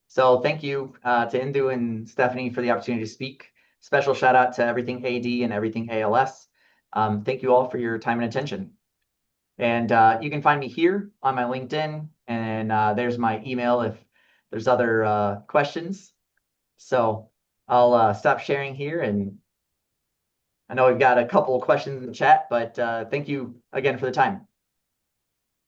Speaker 4: So thank you to Indu and Stephanie for the opportunity to speak. Special shout out to Everything AD and Everything ALS. Thank you all for your time and attention. And you can find me here on my LinkedIn, and there's my email if there's other questions. So I'll stop sharing here, and I know we've got a couple of questions in the chat, but thank you again for the time.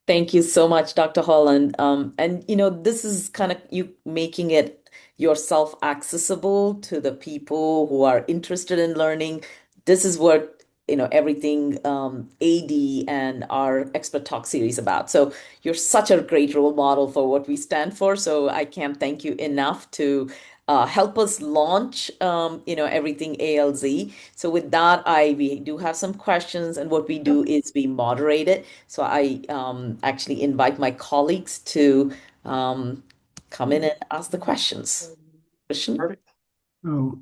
Speaker 2: Thank you so much, Dr. Holland. And this is kind of you making it yourself accessible to the people who are interested in learning. This is what everything AD and our expert talk series about. So you're such a great role model for what we stand for. So I can't thank you enough to help us launch everything ALZ. So with that, we do have some questions, and what we do is we moderate it. So I actually invite my colleagues to come in and ask the questions. Christian?
Speaker 4: Perfect.
Speaker 1: Oh,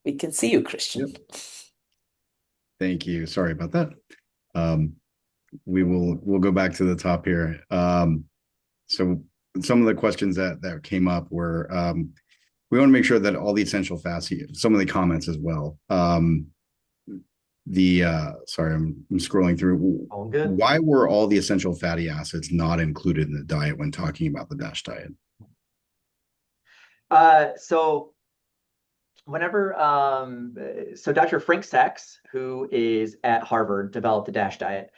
Speaker 2: We can see you, Christian.
Speaker 5: Yep. Thank you. Sorry about that. We'll go back to the top here. So some of the questions that came up were we want to make sure that all the essential fatty, some of the comments as well. Sorry, I'm scrolling through.
Speaker 4: All good.
Speaker 5: Why were all the essential fatty acids not included in the diet when talking about the DASH diet?
Speaker 4: So Dr. Frank Sachs, who is at Harvard, developed the DASH diet.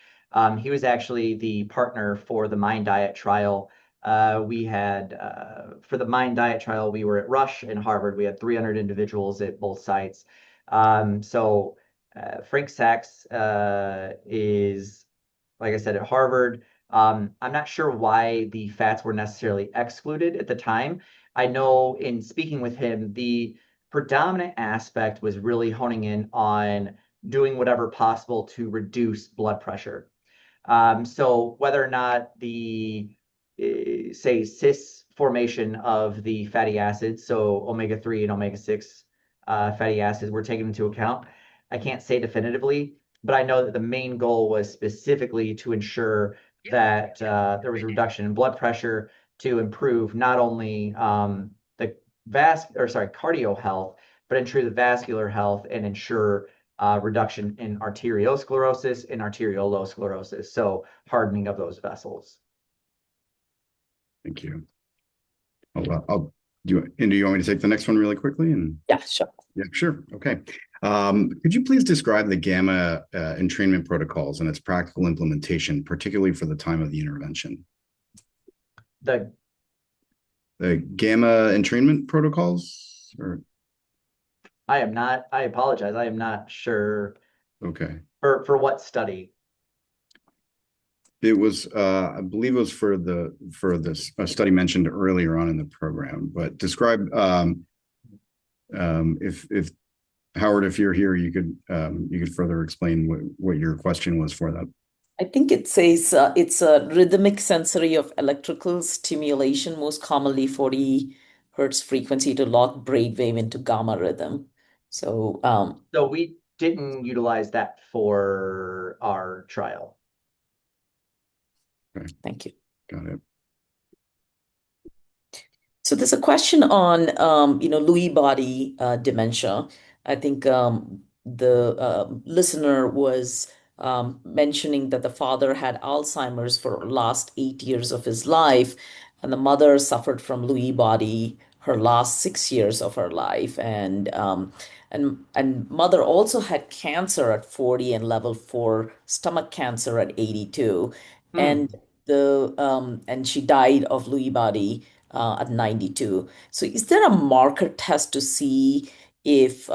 Speaker 4: He was actually the partner for the Mind Diet trial. We had, for the Mind Diet trial, we were at Rush and Harvard. We had 300 individuals at both sites. Frank Sachs is, like I said, at Harvard. I'm not sure why the fats were necessarily excluded at the time. I know in speaking with him, the predominant aspect was really honing in on doing whatever possible to reduce blood pressure. So whether or not the, say, cis formation of the fatty acids, so omega-3 and omega-6 fatty acids were taken into account, I can't say definitively, but I know that the main goal was specifically to ensure that there was a reduction in blood pressure to improve not only the cardio health, but ensure the vascular health and ensure reduction in arteriosclerosis and arteriolosclerosis, so hardening of those vessels.
Speaker 5: Thank you. Do you want me to take the next one really quickly?
Speaker 2: Yeah, sure.
Speaker 5: Yeah, sure. Okay. Could you please describe the gamma entrainment protocols and its practical implementation, particularly for the time of the intervention?
Speaker 4: The
Speaker 5: gamma entrainment protocols?
Speaker 4: I apologize. I am not sure.
Speaker 5: Okay.
Speaker 4: For what study?
Speaker 5: It was, I believe it was for this study mentioned earlier on in the program, but describe, if Howard, if you're here, you could further explain what your question was for that.
Speaker 2: I think it says it's a rhythmic sensory of electrical stimulation, most commonly 40 hertz frequency to lock brainwave into gamma rhythm. So
Speaker 4: we didn't utilize that for our trial.
Speaker 5: Okay.
Speaker 2: Thank you.
Speaker 5: Got it.
Speaker 2: So there's a question on Lewy body dementia. I think the listener was mentioning that the father had Alzheimer's for last 8 years of his life, and the mother suffered from Lewy body. her last 6 years of her life, and mother also had cancer at 40 and level 4 stomach cancer at 82, and
Speaker 4: Hmm.
Speaker 2: and she died of Lewy body at 92. So is there a marker test to see if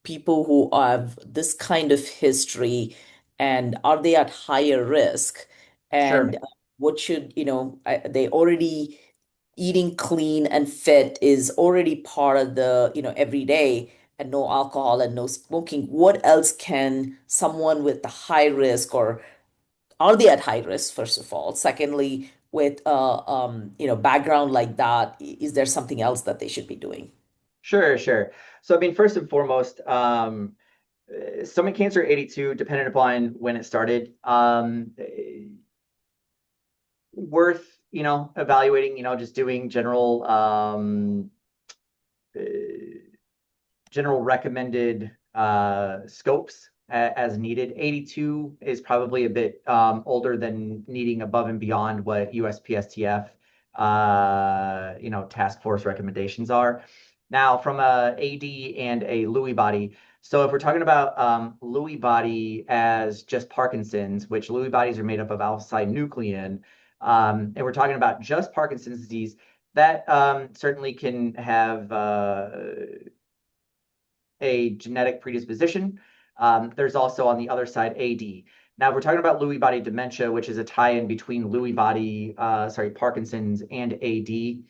Speaker 2: people who have this kind of history, and are they at higher risk? And
Speaker 4: Sure.
Speaker 2: what should, they already eating clean and fit is already part of the, every day, and no alcohol and no smoking. What else can someone with a high risk, or are they at high risk, first of all? Secondly, with background like that, is there something else that they should be doing?
Speaker 4: Sure, sure. So, I mean, first and foremost, stomach cancer 82, depending upon when it started, worth, evaluating, just doing uh, general recommended scopes as needed. 82 is probably a bit older than needing above and beyond what USPSTF task force recommendations are. Now, from a AD and a Lewy body, so if we're talking about Lewy body as just Parkinson's, which Lewy bodies are made up of alpha-synuclein, and we're talking about just Parkinson's disease, that certainly can have a genetic predisposition. There's also on the other side AD. Now, if we're talking about Lewy body dementia, which is a tie-in between Parkinson's and AD,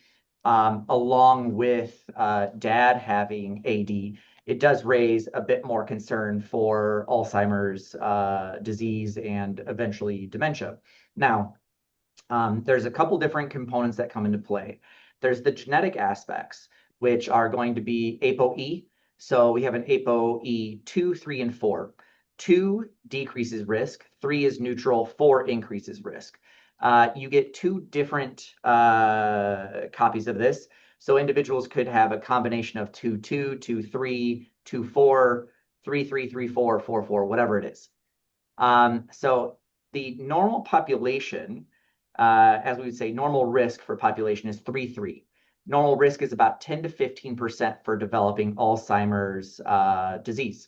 Speaker 4: along with dad having AD, it does raise a bit more concern for Alzheimer's disease and eventually dementia. Now, there's a couple different components that come into play. There's the genetic aspects, which are going to be ApoE. So we have an ApoE 2, 3, and 4. 2 decreases risk, 3 is neutral, 4 increases risk. You get two different copies of this. So individuals could have a combination of 2, 2, 2, 3, 2, 4, 3, 3, 3, 4, 4, 4, whatever it is. So the normal population, as we would say, normal risk for population is 3, 3. Normal risk is about 10 to 15% for developing Alzheimer's disease.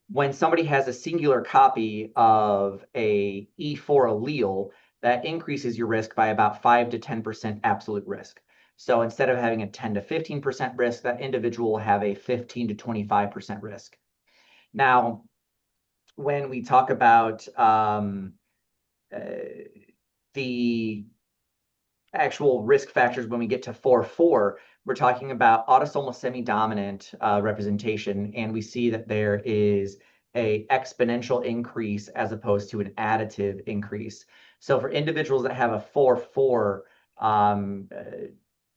Speaker 4: When somebody has a singular copy of a E4 allele, that increases your risk by about 5 to 10% absolute risk. So instead of having a 10 to 15% risk, that individual will have a 15 to 25% risk. Now, when we talk about the actual risk factors, when we get to 4-4, we're talking about autosomal semi-dominant representation, and we see that there is a exponential increase as opposed to an additive increase. So for individuals that have a 4-4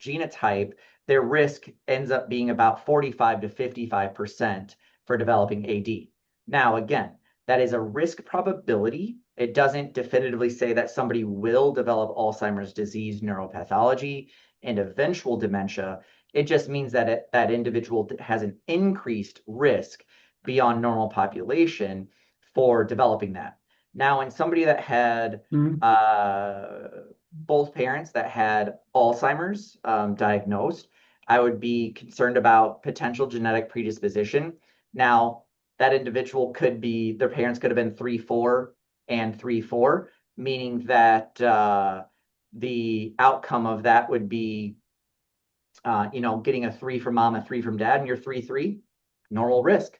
Speaker 4: genotype, their risk ends up being about 45 to 55% for developing AD. Now, again, that is a risk probability. It doesn't definitively say that somebody will develop Alzheimer's disease, neuropathology, and eventual dementia. It just means that that individual has an increased risk beyond normal population for developing that. Now, in somebody that had both parents that had Alzheimer's diagnosed, I would be concerned about potential genetic predisposition. Now, that individual could be, their parents could have been 3-4 and 3-4, meaning that the outcome of that would be, getting a 3 from mom, a 3 from dad, and you're 3-3, normal risk.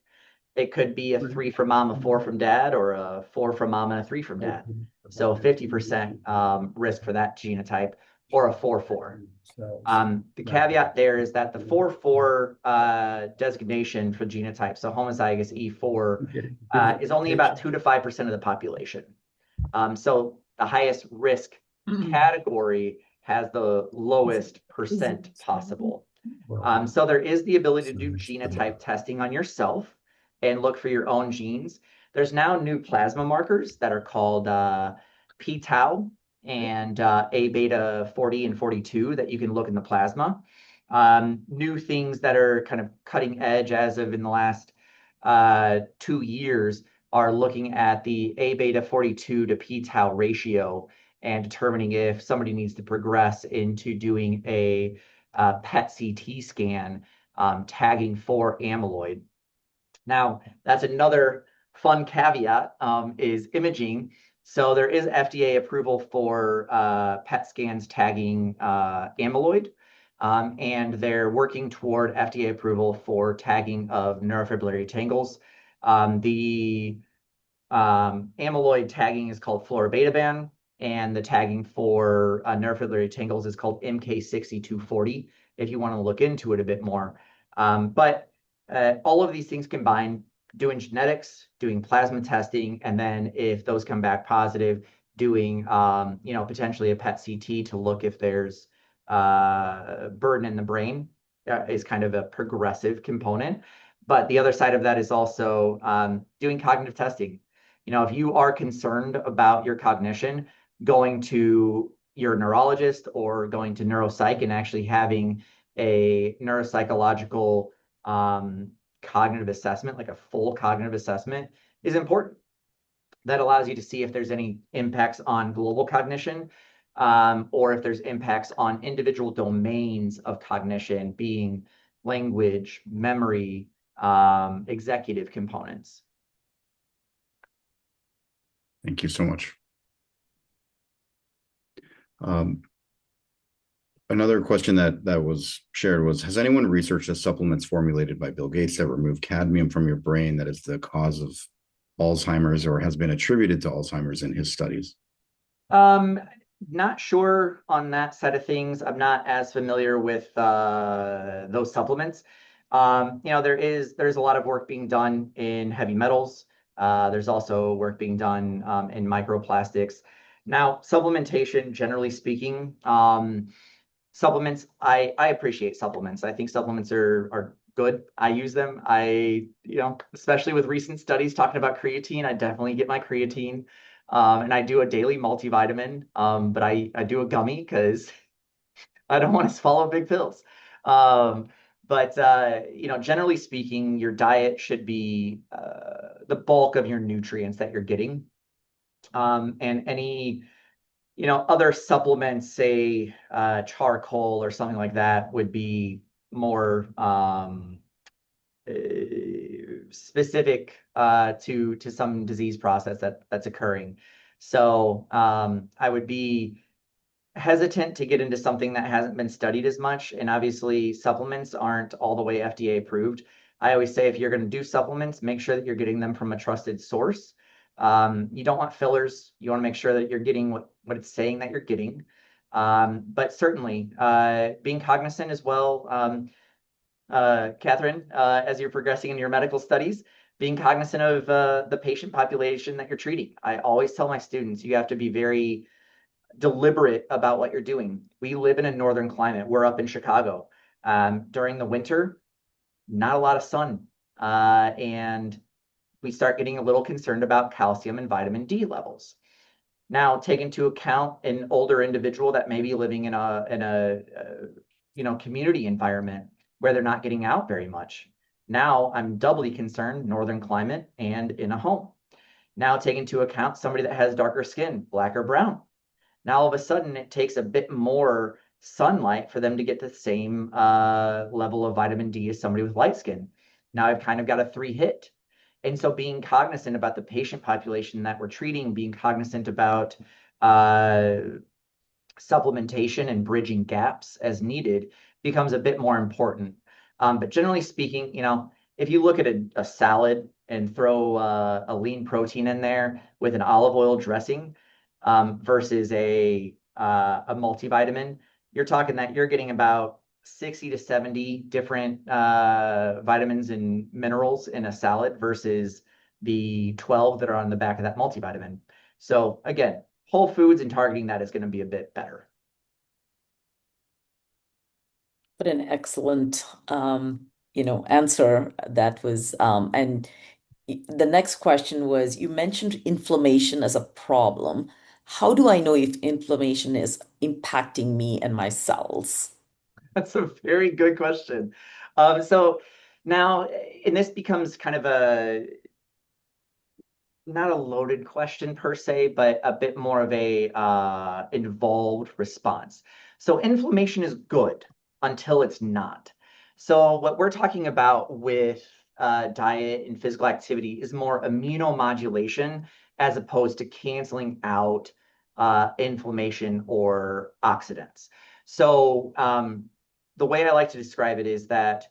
Speaker 4: It could be a 3 from mom, a 4 from dad, or a 4 from mom and a 3 from dad. So 50% risk for that genotype, or a 4-4. The caveat there is that the 4-4 designation for genotype, so homozygous E4, is only about 2 to 5% of the population. So the highest risk category has the lowest percent possible. So there is the ability to do genotype testing on yourself and look for your own genes. There's now new plasma markers that are called p-tau and A beta 40 and 42 that you can look in the plasma. New things that are kind of cutting edge as of in the last 2 years are looking at the A beta 42 to p-tau ratio and determining if somebody needs to progress into doing a PET CT scan tagging for amyloid. Now, that's another fun caveat is imaging. So there is FDA approval for PET scans tagging amyloid, and they're working toward FDA approval for tagging of neurofibrillary tangles. The amyloid tagging is called florbetaban, and the tagging for neurofibrillary tangles is called MK6240, if you want to look into it a bit more. But all of these things combined, doing genetics, doing plasma testing, and then if those come back positive, doing potentially a PET CT to look if there's burden in the brain is kind of a progressive component. But the other side of that is also doing cognitive testing. If you are concerned about your cognition, going to your neurologist or going to neuropsych and actually having a neuropsychological cognitive assessment, like a full cognitive assessment, is important. That allows you to see if there's any impacts on global cognition, or if there's impacts on individual domains of cognition, being language, memory, executive components.
Speaker 5: Thank you so much. Another question that was shared was, has anyone researched the supplements formulated by Bill Gates that remove cadmium from your brain that is the cause of Alzheimer's or has been attributed to Alzheimer's in his studies?
Speaker 4: Not sure on that side of things. I'm not as familiar with those supplements. There's a lot of work being done in heavy metals. There's also work being done in microplastics. Now, supplementation, generally speaking, supplements, I appreciate supplements. I think supplements are good. I use them. Especially with recent studies talking about creatine, I definitely get my creatine. And I do a daily multivitamin, but I do a gummy because I don't want to swallow big pills. But generally speaking, your diet should be the bulk of your nutrients that you're getting. And any other supplements, say charcoal or something like that, would be more specific to some disease process that's occurring. So I would be hesitant to get into something that hasn't been studied as much. And obviously, supplements aren't all the way FDA approved. I always say if you're going to do supplements, make sure that you're getting them from a trusted source. You don't want fillers. You want to make sure that you're getting what it's saying that you're getting. But certainly, being cognizant as well, Catherine, as you're progressing in your medical studies, being cognizant of the patient population that you're treating. I always tell my students, you have to be very deliberate about what you're doing. We live in a northern climate. We're up in Chicago. During the winter, not a lot of sun. And we start getting a little concerned about calcium and vitamin D levels. Now, take into account an older individual that may be living in a community environment where they're not getting out very much. Now, I'm doubly concerned, northern climate and in a home. Now, take into account somebody that has darker skin, black or brown. Now, all of a sudden, it takes a bit more sunlight for them to get the same level of vitamin D as somebody with light skin. Now, I've kind of got a 3-hit. And so being cognizant about the patient population that we're treating, being cognizant about supplementation and bridging gaps as needed becomes a bit more important. But generally speaking, if you look at a salad and throw a lean protein in there with an olive oil dressing versus a multivitamin, you're talking that you're getting about 60 to 70 different vitamins and minerals in a salad versus the 12 that are on the back of that multivitamin. So again, whole foods and targeting that is going to be a bit better.
Speaker 2: What an excellent, answer that was. And the next question was, you mentioned inflammation as a problem. How do I know if inflammation is impacting me and my cells?
Speaker 4: That's a very good question. So now, and this becomes kind of not a loaded question per se, but a bit more of a involved response. So inflammation is good. until it's not. So what we're talking about with diet and physical activity is more immunomodulation as opposed to canceling out inflammation or oxidants. So the way I like to describe it is that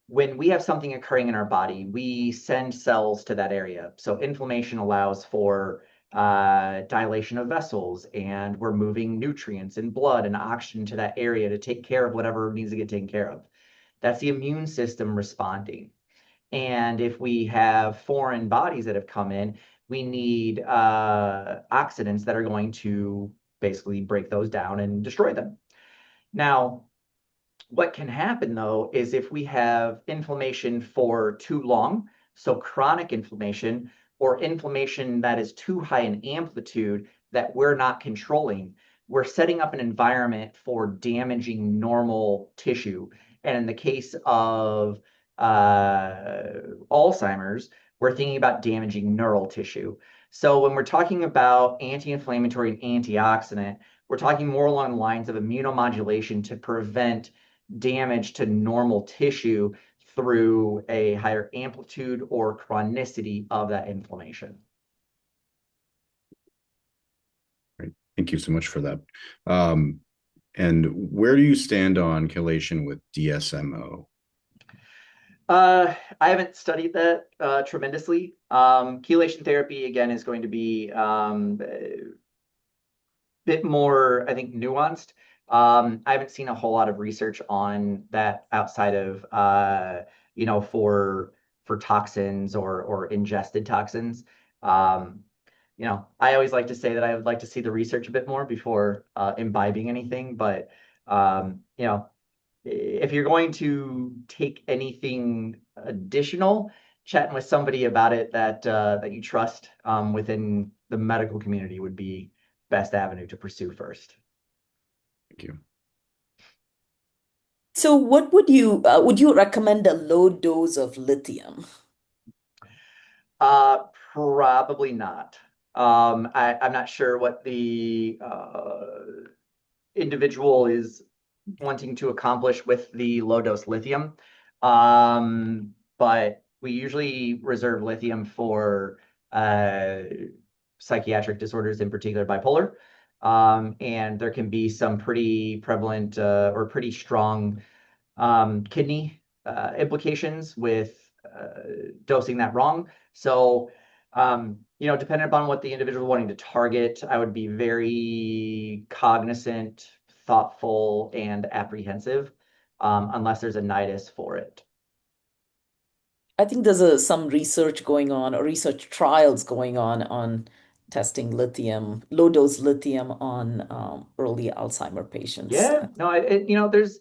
Speaker 4: when we have something occurring in our body, we send cells to that area. So inflammation allows for dilation of vessels, and we're moving nutrients and blood and oxygen to that area to take care of whatever needs to get taken care of. That's the immune system responding. And if we have foreign bodies that have come in, we need oxidants that are going to basically break those down and destroy them. Now, what can happen though is if we have inflammation for too long, so chronic inflammation or inflammation that is too high in amplitude that we're not controlling, we're setting up an environment for damaging normal tissue. And in the case of Alzheimer's, we're thinking about damaging neural tissue. So when we're talking about anti-inflammatory and antioxidant, we're talking more along the lines of immunomodulation to prevent damage to normal tissue through a higher amplitude or chronicity of that inflammation.
Speaker 5: Great. Thank you so much for that. And where do you stand on chelation with DSMO?
Speaker 4: I haven't studied that tremendously. Chelation therapy, again, is going to be a bit more, I think, nuanced. I haven't seen a whole lot of research on that outside of for toxins or ingested toxins. I always like to say that I would like to see the research a bit more before imbibing anything, but if you're going to take anything additional, chatting with somebody about it that you trust within the medical community would be best avenue to pursue first.
Speaker 5: Thank you.
Speaker 2: So what would you recommend a low dose of lithium?
Speaker 4: Probably not. I'm not sure what the individual is wanting to accomplish with the low dose lithium. But we usually reserve lithium for psychiatric disorders, in particular bipolar. And there can be some pretty prevalent or pretty strong kidney implications with dosing that wrong. So, depending upon what the individual is wanting to target, I would be very cognizant, thoughtful, and apprehensive, unless there's a nidus for it.
Speaker 2: I think there's some research going on, or research trials going on testing lithium, low dose lithium on early Alzheimer patients.
Speaker 4: Yeah, no, there's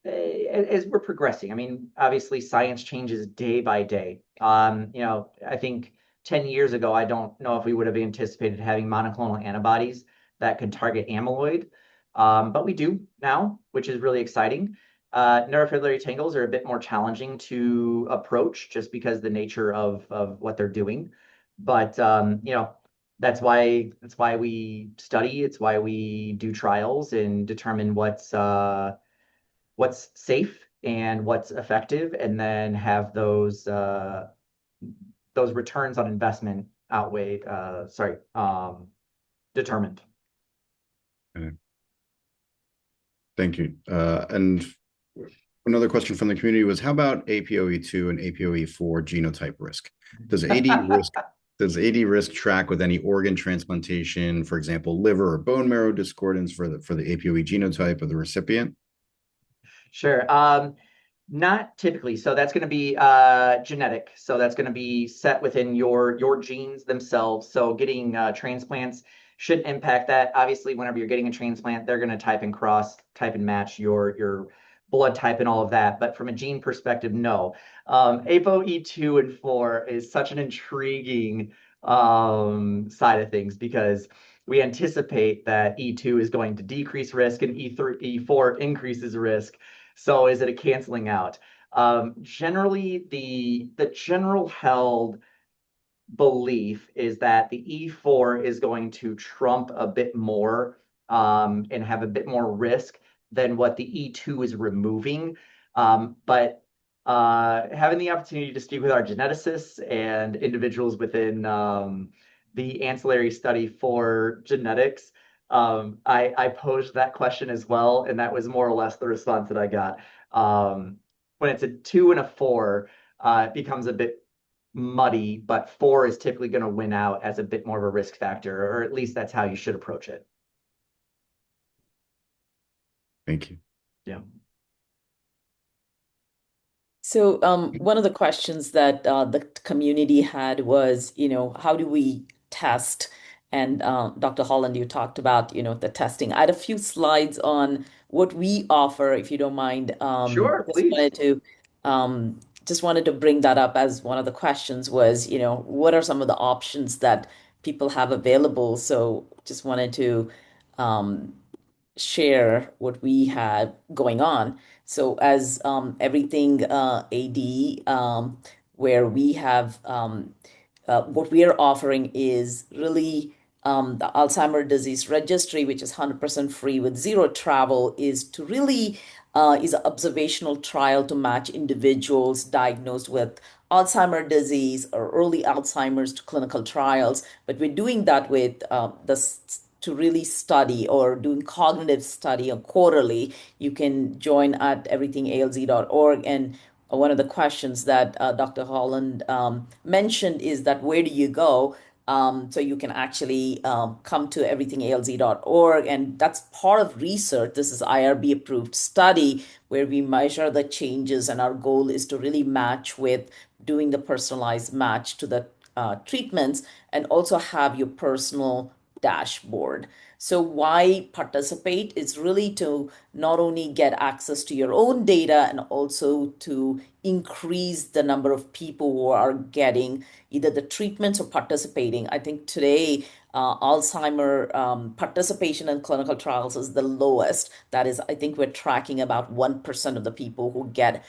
Speaker 4: as we're progressing. I mean, obviously, science changes day by day. I think 10 years ago, I don't know if we would have anticipated having monoclonal antibodies that could target amyloid, but we do now, which is really exciting. Neurofibrillary tangles are a bit more challenging to approach just because the nature of what they're doing. But that's why we study. It's why we do trials and determine what's safe and what's effective, and then have those returns on investment determined.
Speaker 5: Okay. Thank you. And another question from the community was, how about APOE2 and APOE4 genotype risk? Does AD risk track with any organ transplantation, for example, liver or bone marrow discordance for the APOE genotype of the recipient?
Speaker 4: Sure. Not typically. So that's going to be genetic. So that's going to be set within your genes themselves. So getting transplants shouldn't impact that. Obviously, whenever you're getting a transplant, they're going to type and match your blood type and all of that. But from a gene perspective, no. ApoE2 and 4 is such an intriguing side of things, because we anticipate that E2 is going to decrease risk and E4 increases risk. So is it a canceling out? Generally, the general held belief is that the E4 is going to trump a bit more and have a bit more risk than what the E2 is removing. But having the opportunity to speak with our geneticists and individuals within the ancillary study for genetics, I posed that question as well, and that was more or less the response that I got. When it's a 2 and a 4, it becomes a bit muddy, but 4 is typically going to win out as a bit more of a risk factor, or at least that's how you should approach it.
Speaker 5: Thank you.
Speaker 4: Yeah.
Speaker 2: So one of the questions that the community had was, how do we test? And Dr. Holland, you talked about, the testing. I had a few slides on what we offer, if you don't mind.
Speaker 4: Sure, please.
Speaker 2: Just wanted to bring that up as one of the questions was, what are some of the options that people have available? So just wanted to um, share what we had going on. So as everything AD, where we have what we are offering is really the Alzheimer disease registry, which is 100% free with zero travel, is to really is an observational trial to match individuals diagnosed with Alzheimer disease or early Alzheimer's to clinical trials. But we're doing that with to really study or doing cognitive study quarterly. You can join at everythingalz.org. And one of the questions that Dr. Holland mentioned is that where do you go? So you can actually come to everythingalz.org, and that's part of research. This is IRB approved study where we measure the changes, and our goal is to really match with doing the personalized match to the treatments, and also have your personal dashboard. So why participate? It's really to not only get access to your own data and also to increase the number of people who are getting either the treatments or participating. I think today Alzheimer participation in clinical trials is the lowest. That is, I think we're tracking about 1% of the people who get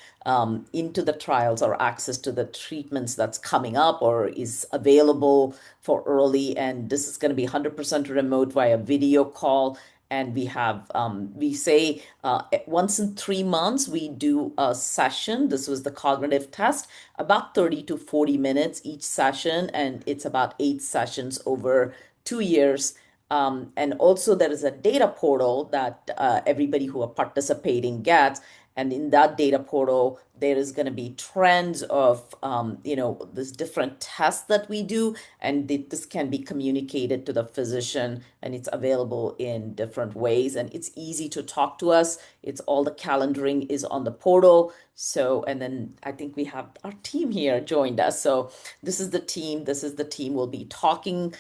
Speaker 2: into the trials or access to the treatments that's coming up or is available for early. And this is going to be 100% remote via video call. And we have, we say once in 3 months, we do a session. This was the cognitive test, about 30 to 40 minutes each session. And it's about 8 sessions over 2 years. And also there is a data portal that everybody who are participating gets. And in that data portal, there is going to be trends of, this different tests that we do, and this can be communicated to the physician, and it's available in different ways, and it's easy to talk to us. It's all the calendaring is on the portal. So, and then I think we have our team here joined us. So this is the team. This is the team. We'll be talking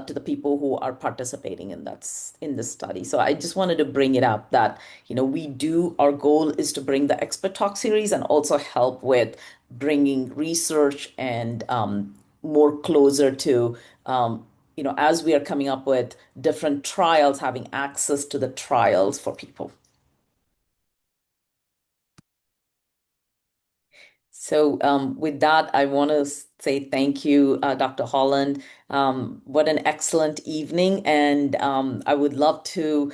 Speaker 2: to the people who are participating in this study. So I just wanted to bring it up that our goal is to bring the expert talk series and also help with bringing research and more closer to as we are coming up with different trials, having access to the trials for people. So with that, I want to say thank you, Dr. Holland. What an excellent evening. And I would love to,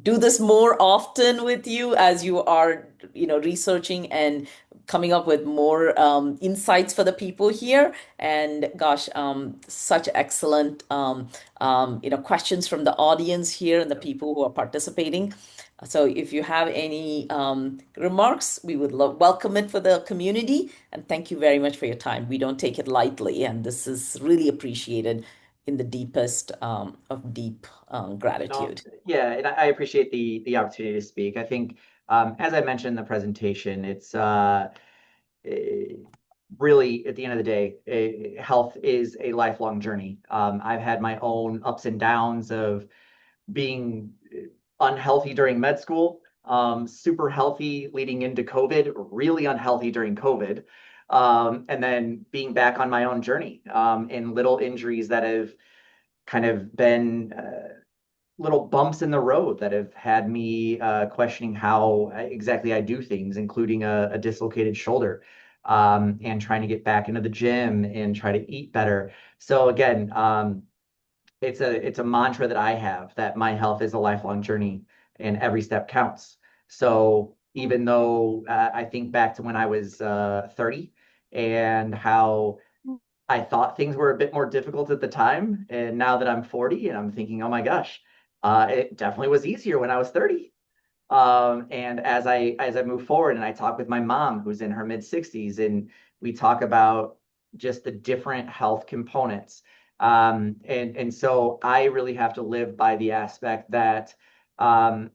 Speaker 2: do this more often with you as you are, researching and coming up with more insights for the people here. And gosh, such excellent, questions from the audience here and the people who are participating. So if you have any remarks, we would welcome it for the community. And thank you very much for your time. We don't take it lightly, and this is really appreciated in the deepest of deep gratitude.
Speaker 4: Yeah, and I appreciate the opportunity to speak. I think, as I mentioned in the presentation, it's really, at the end of the day, health is a lifelong journey. I've had my own ups and downs of being unhealthy during med school, super healthy leading into COVID, really unhealthy during COVID, and then being back on my own journey, and little injuries that have kind of been little bumps in the road that have had me questioning how exactly I do things, including a dislocated shoulder, and trying to get back into the gym and try to eat better. So again, it's a mantra that I have, that my health is a lifelong journey. and every step counts. So even though I think back to when I was 30 and how I thought things were a bit more difficult at the time, and now that I'm 40 and I'm thinking, oh my gosh, it definitely was easier when I was 30. And as I move forward and I talk with my mom, who's in her mid 60s, and we talk about just the different health components. And so I really have to live by the aspect that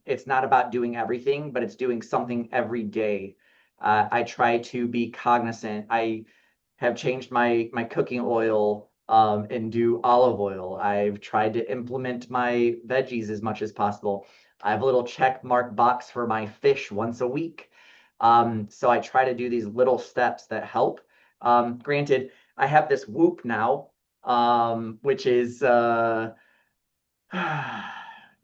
Speaker 4: it's not about doing everything, but it's doing something every day. I try to be cognizant. I have changed my cooking oil and do olive oil. I've tried to implement my veggies as much as possible. I have a little check mark box for my fish once a week. So I try to do these little steps that help. Granted, I have this Whoop now, which is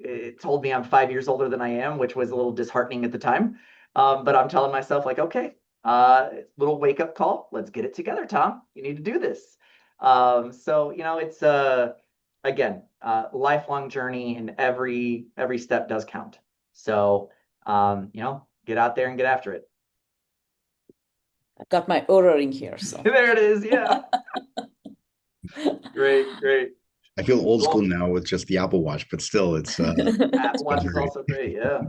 Speaker 4: it told me I'm 5 years older than I am, which was a little disheartening at the time. But I'm telling myself, like, okay, little wake up call. Let's get it together, Tom. You need to do this. So it's again, lifelong journey, and every step does count. So get out there and get after it.
Speaker 2: I've got my Oura ring here, so.
Speaker 4: There it is. Yeah. Great.
Speaker 5: I feel old school now with just the Apple Watch, but still, it's
Speaker 4: Apple Watch is also great. Yeah.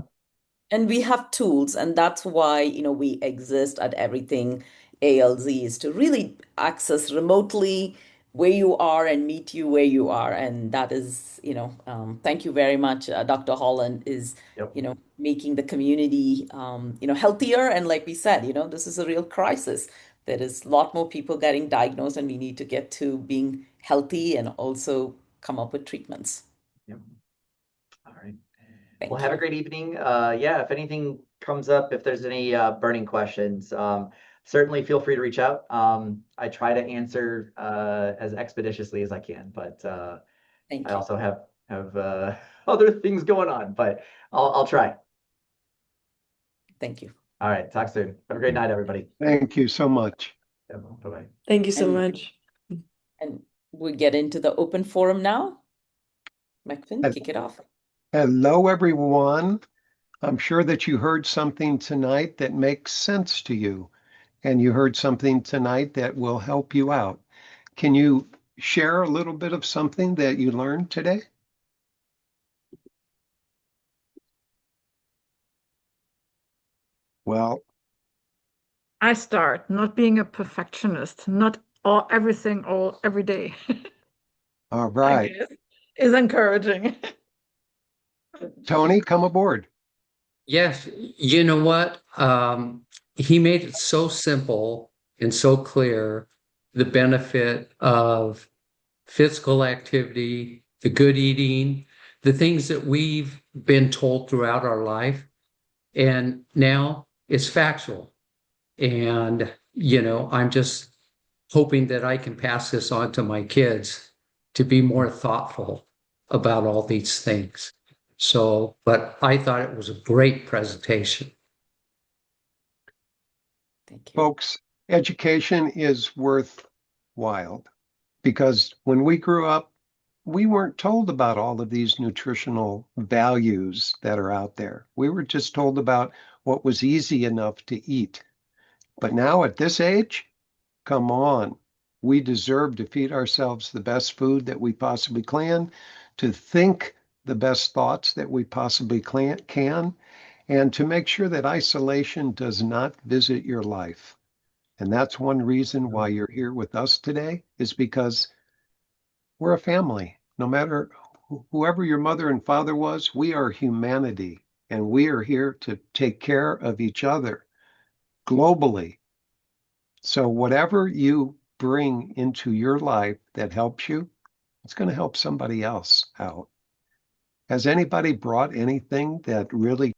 Speaker 2: And we have tools, and that's why, we exist at Everything ALZ, is to really access remotely where you are and meet you where you are. And that is, thank you very much. Dr. Holland is,
Speaker 4: Yep.
Speaker 2: making the community, healthier. And like we said, this is a real crisis. There is a lot more people getting diagnosed, and we need to get to being healthy and also come up with treatments.
Speaker 4: Yep. All right.
Speaker 2: Thank
Speaker 4: Well,
Speaker 2: you.
Speaker 4: have a great evening. If anything comes up, if there's any burning questions, certainly feel free to reach out. I try to answer as expeditiously as I can, but
Speaker 2: Thank
Speaker 4: I
Speaker 2: you.
Speaker 4: also have other things going on, but I'll try.
Speaker 2: Thank you.
Speaker 4: All right, talk soon. Have a great night, everybody.
Speaker 1: Thank you so much.
Speaker 4: Bye-bye.
Speaker 3: Thank you so
Speaker 2: And-
Speaker 3: much.
Speaker 2: And we get into the open forum now. McFinn, kick it off.
Speaker 1: Hello, everyone. I'm sure that you heard something tonight that makes sense to you, and you heard something tonight that will help you out. Can you share a little bit of something that you learned today? Well,
Speaker 6: I start not being a perfectionist, not everything all every day.
Speaker 1: all
Speaker 6: I
Speaker 1: right.
Speaker 6: guess is encouraging.
Speaker 1: Tony, come aboard.
Speaker 7: Yes, you know what? He made it so simple and so clear, the benefit of physical activity, the good eating, the things that we've been told throughout our life. And now it's factual. And, I'm just hoping that I can pass this on to my kids to be more thoughtful about all these things. So, but I thought it was a great presentation.
Speaker 2: Thank you.
Speaker 1: Folks, education is worthwhile because when we grew up, we weren't told about all of these nutritional values that are out there. We were just told about what was easy enough to eat. But now at this age, come on, we deserve to feed ourselves the best food that we possibly can, to think the best thoughts that we possibly can, and to make sure that isolation does not visit your life. And that's one reason why you're here with us today, is because we're a family. No matter whoever your mother and father was, we are humanity, and we are here to take care of each other globally. So whatever you bring into your life that helps you, it's going to help somebody else out. Has anybody brought anything that really